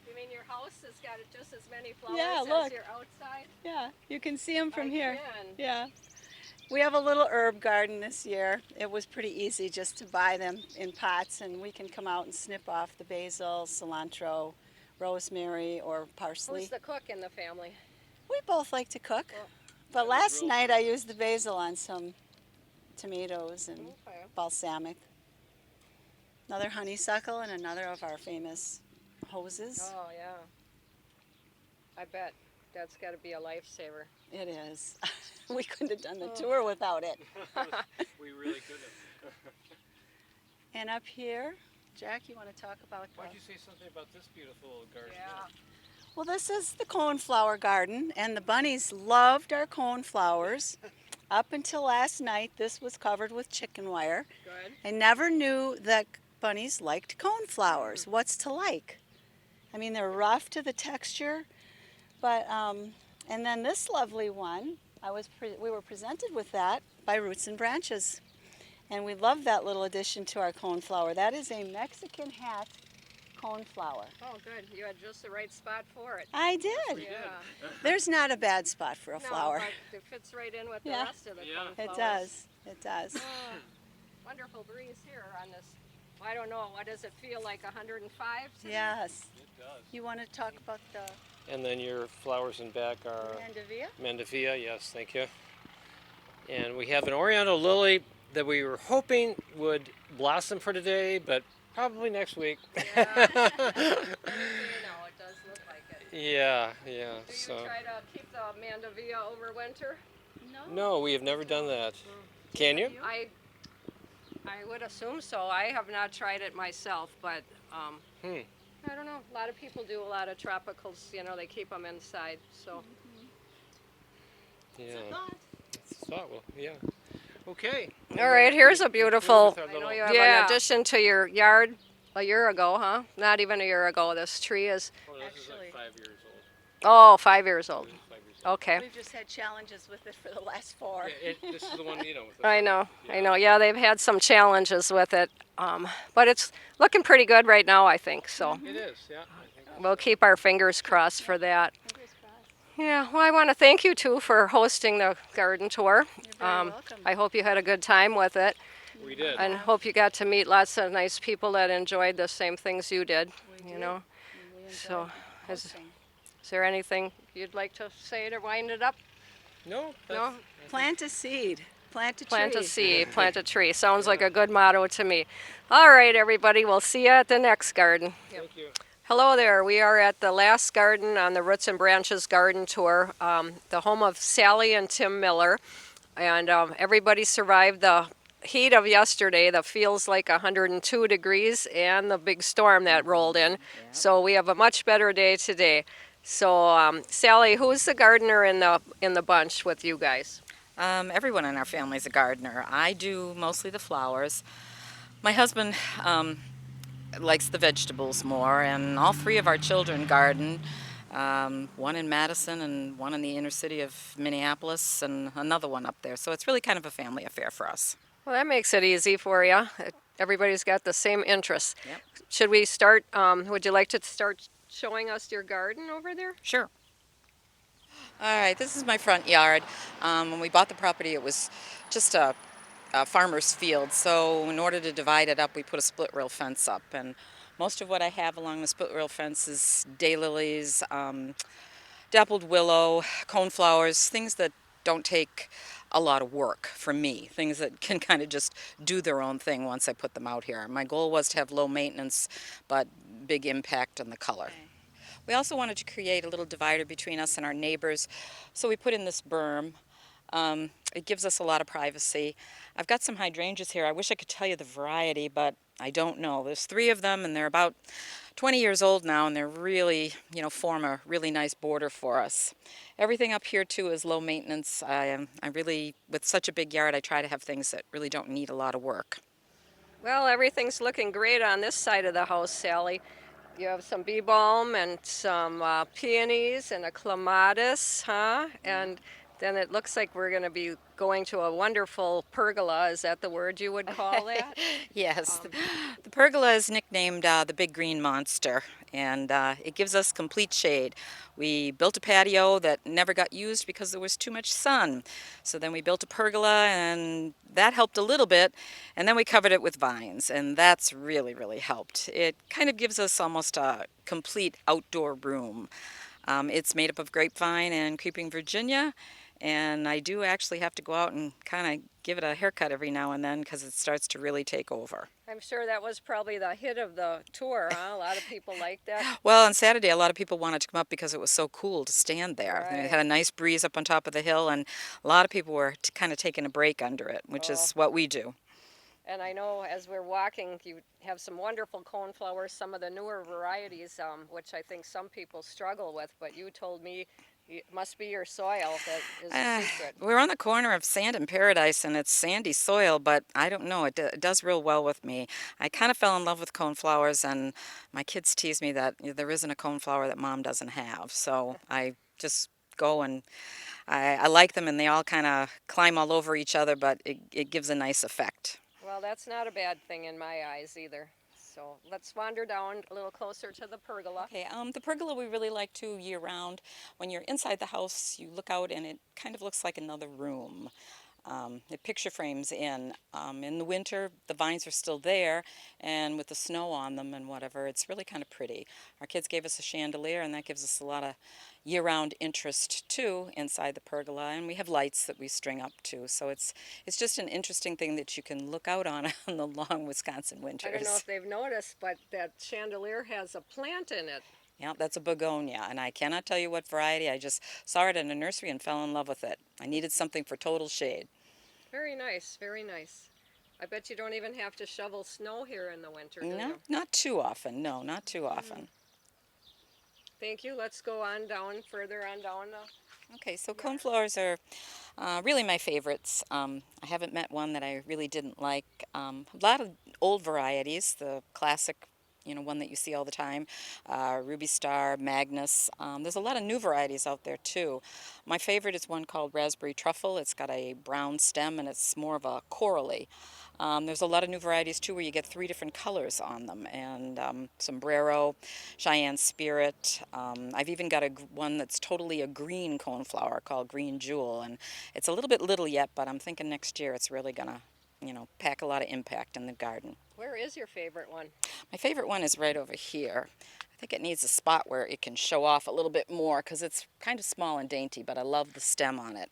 You mean your house has got just as many flowers Yeah, as look. your outside? Yeah, you can see them from I here. can. Yeah. We have a little herb garden this year. It was pretty easy just to buy them in pots, and we can come out and snip off the basil, cilantro, rosemary, or parsley. Who's the cook in the family? We both like to cook. Well, But last night I used the basil on some tomatoes and Okay. balsamic. Another honeysuckle and another of our famous hoses. Oh, yeah. I bet. That's got to be a lifesaver. It is. We couldn't have done the tour without it. We really couldn't. And up here, Jack, you want to talk about Why'd you say something about this beautiful garden? Yeah. Well, this is the coneflower garden, and the bunnies loved our coneflowers. Up until last night, this was covered with chicken wire. Good. I never knew that bunnies liked coneflowers. What's to like? I mean, they're rough to the texture, but and then this lovely one, we were presented with that by Roots and Branches, and we love that little addition to our coneflower. That is a Mexican hat coneflower. Oh, good. You had just the right spot for it. I did. Yeah. There's not a bad spot for a flower. No, but it fits right in with the Yeah. rest of the Yeah. It coneflowers. does. It does. Oh, wonderful breeze here on this. I don't know. What does it feel like? 105 today? Yes. It does. You want to talk about the And then your flowers in back are mandevilla? mandevilla, yes, thank you. And we have an oriental lily that we were hoping would blossom for today, but probably next week. Yeah. You know, it does look like it. Yeah. Do you So try to keep the mandevilla over winter? no, we have never done that. Can you? I would assume so. I have not tried it myself, but I don't know. A lot of people do a lot of tropicals. You know, they keep them inside. So Yeah. It's a thought. Well, yeah. Okay. all right, here's a beautiful. With our I know little- you have Yeah. an addition to your yard a year ago, huh? Not even a year ago. This tree is Oh, this is like 5 years oh old. 5 years old. This is 5 years old. Okay. We've just had challenges with it for the last 4. Yeah, this is the one, with the I know. Yeah, they've had some challenges with it, but it's looking pretty good right now, I think. So It is, yeah. I think we'll keep our fingers crossed for that. Yeah, well, I want to thank you two for hosting the garden tour. welcome. I hope you had a good time with it, we did. and hope you got to meet lots of nice people that enjoyed the same things you did. You know, so is there anything you'd like to say to wind it up? No? No. Plant a seed. Plant a tree. Plant a seed, plant a tree. Sounds like a good motto to me. All right, everybody, we'll see you at the next garden. Thank you. Hello there. We are at the last garden on the Roots and Branches garden tour, the home of Sally and Tim Mueller. And everybody survived the heat of yesterday, that feels like 102 degrees, and the big storm that rolled in. So we have a much better day today. So Sally, who's the gardener in the bunch with you guys? Everyone in our family is a gardener. I do mostly the flowers. My husband likes the vegetables more, and all 3 of our children garden. One in Madison and one in the inner city of Minneapolis and another one up there. So it's really kind of a family affair for us. Well, that makes it easy for you. Everybody's got the same interests. Yep. Should we start? Would you like to start showing us your garden over there? Sure. All right, this is my front yard. When we bought the property, it was just a farmer's field, so in order to divide it up, we put a split rail fence up. And most of what I have along the split rail fence is daylilies, dappled willow, coneflowers, things that don't take a lot of work for me, things that can kind of just do their own thing once I put them out here. My goal was to have low maintenance, but big impact on the color. We also wanted to create a little divider between us and our neighbors, so we put in this berm. It gives us a lot of privacy. I've got some hydrangeas here. I wish I could tell you the variety, but I don't know. There's 3 of them, and they're about 20 years old now, and they're really, form a really nice border for us. Everything up here, too, is low maintenance. I really, with such a big yard, I try to have things that really don't need a lot of work. Well, everything's looking great on this side of the house, Sally. You have some bee balm and some peonies and a clematis, huh? And then it looks like we're going to be going to a wonderful pergola. Is that the word you would call that? Yes, the pergola is nicknamed the Big Green Monster, and it gives us complete shade. We built a patio that never got used because there was too much sun. So then we built a pergola, and that helped a little bit, and then we covered it with vines, and that's really, really helped. It kind of gives us almost a complete outdoor room. It's made up of grapevine and creeping Virginia, and I do actually have to go out and kind of give it a haircut every now and then because it starts to really take over. I'm sure that was probably the hit of the tour, huh? A lot of people liked that. Well, on Saturday, a lot of people wanted to come up because it was so cool to stand there. Right. It had a nice breeze up on top of the hill, and a lot of people were kind of taking a break under it, which is what we do. And I know as we're walking, you have some wonderful coneflowers, some of the newer varieties, which I think some people struggle with, but you told me it must be your soil that is the secret. We're on the corner of Sand and Paradise, and it's sandy soil, but I don't know. It does real well with me. I kind of fell in love with coneflowers, and my kids tease me that there isn't a coneflower that Mom doesn't have. So I just go and I like them, and they all kind of climb all over each other, but it gives a nice effect. Well, that's not a bad thing in my eyes either. So let's wander down a little closer to the pergola. Okay, the pergola we really like too year round. When you're inside the house, you look out and it kind of looks like another room. It picture frames in. In the winter, the vines are still there, and with the snow on them and whatever, it's really kind of pretty. Our kids gave us a chandelier, and that gives us a lot of year-round interest too inside the pergola, and we have lights that we string up too. So it's just an interesting thing that you can look out on in the long Wisconsin winters. I don't know if they've noticed, but that chandelier has a plant in it. Yeah, that's a begonia, and I cannot tell you what variety. I just saw it in a nursery and fell in love with it. I needed something for total shade. Very nice, very nice. I bet you don't even have to shovel snow here in the winter, do No, you? not too often. No, not too often. Thank you. Let's go on down, further on down. Okay, so coneflowers are really my favorites. I haven't met one that I really didn't like. A lot of old varieties, the classic, one that you see all the time, Ruby Star, Magnus. There's a lot of new varieties out there too. My favorite is one called Raspberry Truffle. It's got a brown stem and it's more of a corally. There's a lot of new varieties too where you get 3 different colors on them, and sombrero, Cheyenne Spirit. I've even got one that's totally a green coneflower called Green Jewel, and it's a little bit little yet, but I'm thinking next year it's really gonna, pack a lot of impact in the garden. Where is your favorite one? My favorite one is right over here. I think it needs a spot where it can show off a little bit more because it's kind of small and dainty, but I love the stem on it.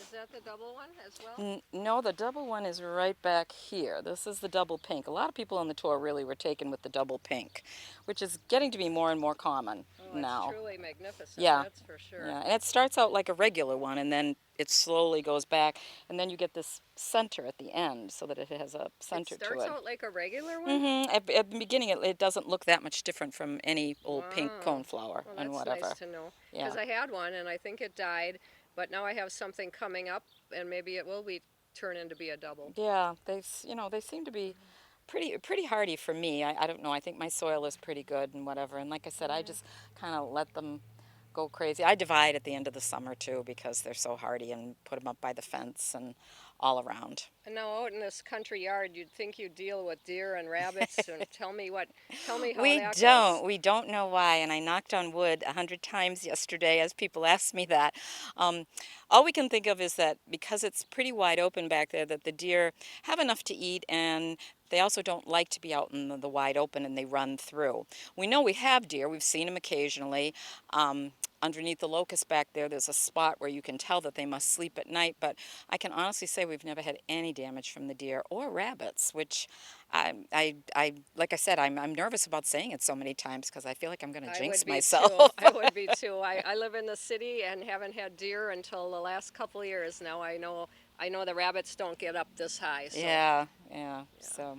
Is that the double one as well? No, the double one is right back here. This is the double pink. A lot of people on the tour really were taken with the double pink, which is getting to be more and more common now. It's truly magnificent, Yeah. that's for sure. Yeah, and it starts out like a regular one, and then it slowly goes back, and then you get this center at the end so that it has a center to it. It starts out like a regular one? Mm-hmm. At the beginning, it doesn't look that much different from any old pink coneflower Well, and that's whatever. nice to know. Yeah. Because I had one, and I think it died, but now I have something coming up, and maybe it will turn into be a double. Yeah, they seem to be pretty hardy for me. I don't know. I think my soil is pretty good and whatever. And like I said, I just kind of let them go crazy. I divide at the end of the summer too because they're so hardy and put them up by the fence and all around. And now out in this country yard, you'd think you'd deal with deer and rabbits. And tell me how that goes. We don't know why, and I knocked on wood 100 times yesterday as people asked me that. Um, all we can think of is that because it's pretty wide open back there, that the deer have enough to eat, and they also don't like to be out in the wide open, and they run through. We know we have deer. We've seen them occasionally. Underneath the locust back there, there's a spot where you can tell that they must sleep at night, but I can honestly say we've never had any damage from the deer or rabbits, which like I said, I'm nervous about saying it so many times because I feel like I'm going to jinx myself. I would be too. I live in the city and haven't had deer until the last couple of years. Now I know the rabbits don't get up this high. So. Yeah. So.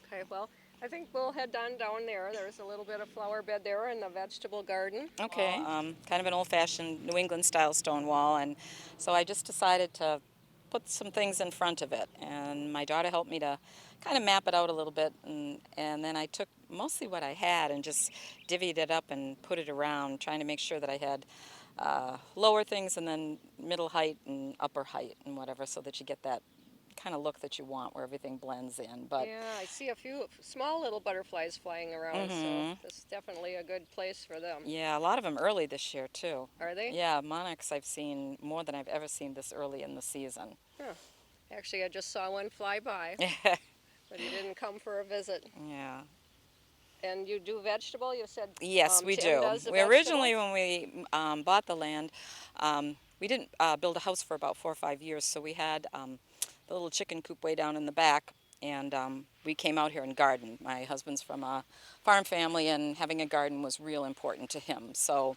Okay, well, I think we'll head down there. There's a little bit of flower bed there in the vegetable garden. Okay. Kind of an old-fashioned New England-style stone wall, and so I just decided to put some things in front of it, and my daughter helped me to kind of map it out a little bit, and then I took mostly what I had and just divvied it up and put it around, trying to make sure that I had lower things and then middle height and upper height and whatever, so that you get that kind of look that you want where everything blends in. But yeah, I see a few small little butterflies flying around, so this is definitely a good place for them. Yeah, a lot of them early this year too. Are they? Yeah, monarchs I've seen more than I've ever seen this early in the season. Huh. Actually, I just saw one fly by, but he didn't come for a visit. Yeah. And you do vegetable? You said yes, we Tim do. Does the We originally, vegetables? when we bought the land, we didn't build a house for about 4 or 5 years, so we had the little chicken coop way down in the back, and we came out here and gardened. My husband's from a farm family, and having a garden was real important to him. So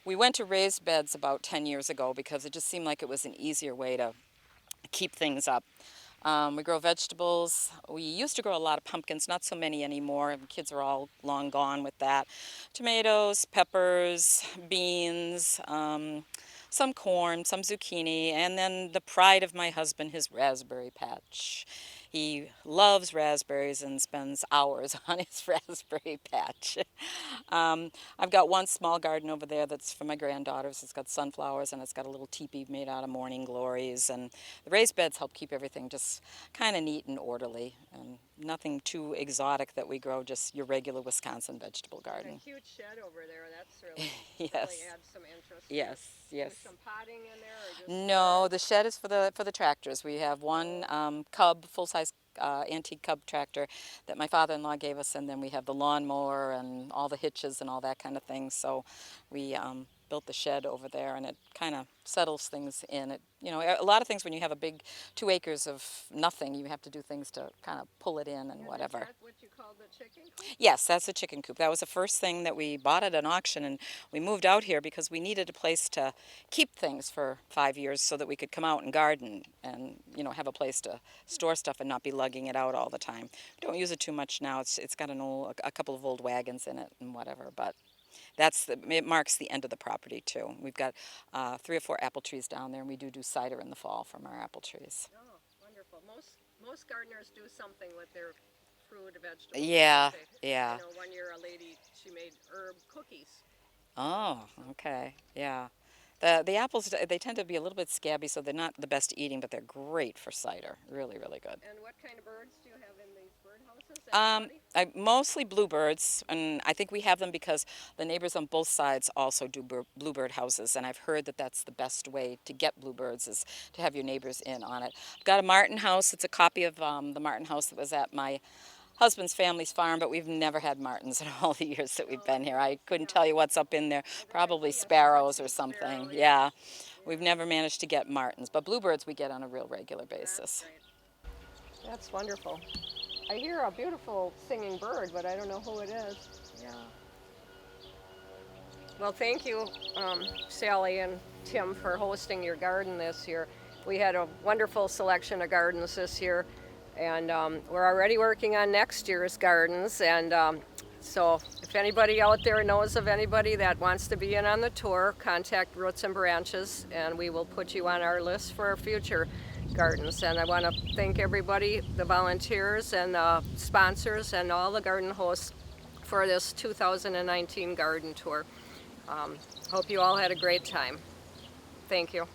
we went to raised beds about 10 years ago because it just seemed like it was an easier way to keep things up. We grow vegetables. We used to grow a lot of pumpkins, not so many anymore. The kids are all long gone with that. Tomatoes, peppers, beans, some corn, some zucchini, and then the pride of my husband, his raspberry patch. He loves raspberries and spends hours on his raspberry patch. I've got one small garden over there that's for my granddaughters. It's got sunflowers and it's got a little teepee made out of morning glories. And the raised beds help keep everything just kind of neat and orderly. And nothing too exotic that we grow, just your regular Wisconsin vegetable garden. A huge shed over there. That's really, yes. really adds some interest. Yes. Is some potting in there? Or just no, the shed is for the tractors. We have one Cub, full-size antique Cub tractor that my father-in-law gave us, and then we have the lawnmower and all the hitches and all that kind of thing. So we built the shed over there, and it kind of settles things in. A lot of things when you have a big 2 acres of nothing, you have to do things to kind of pull it in and whatever. Is that what you call the chicken coop? Yes, that's a chicken coop. That was the first thing that we bought at an auction, and we moved out here because we needed a place to keep things for 5 years so that we could come out and garden and have a place to store stuff and not be lugging it out all the time. We don't use it too much now. It's got a couple of old wagons in it and whatever, but it marks the end of the property too. We've got 3 or 4 apple trees down there, and we do cider in the fall from our apple trees. Oh, wonderful. Most gardeners do something with their fruit, vegetables. Yeah, yeah. One year a lady, she made herb cookies. Oh, okay, yeah. The apples, they tend to be a little bit scabby, so they're not the best eating, but they're great for cider. Really, really good. And what kind of birds do you have in these birdhouses? Mostly bluebirds, and I think we have them because the neighbors on both sides also do bluebird houses, and I've heard that that's the best way to get bluebirds is to have your neighbors in on it. I've got a martin house. It's a copy of the martin house that was at my husband's family's farm, but we've never had martins in all the years that we've been here. I couldn't tell you what's up in there. Probably sparrows or something. Yeah. We've never managed to get martins, but bluebirds we get on a real regular basis. That's wonderful. I hear a beautiful singing bird, but I don't know who it is. Yeah. Well, thank you, Sally and Tim, for hosting your garden this year. We had a wonderful selection of gardens this year, and we're already working on next year's gardens. And so if anybody out there knows of anybody that wants to be in on the tour, contact Roots and Branches, and we will put you on our list for future gardens. And I want to thank everybody, the volunteers and the sponsors and all the garden hosts for this 2019 garden tour. Hope you all had a great time. Thank you.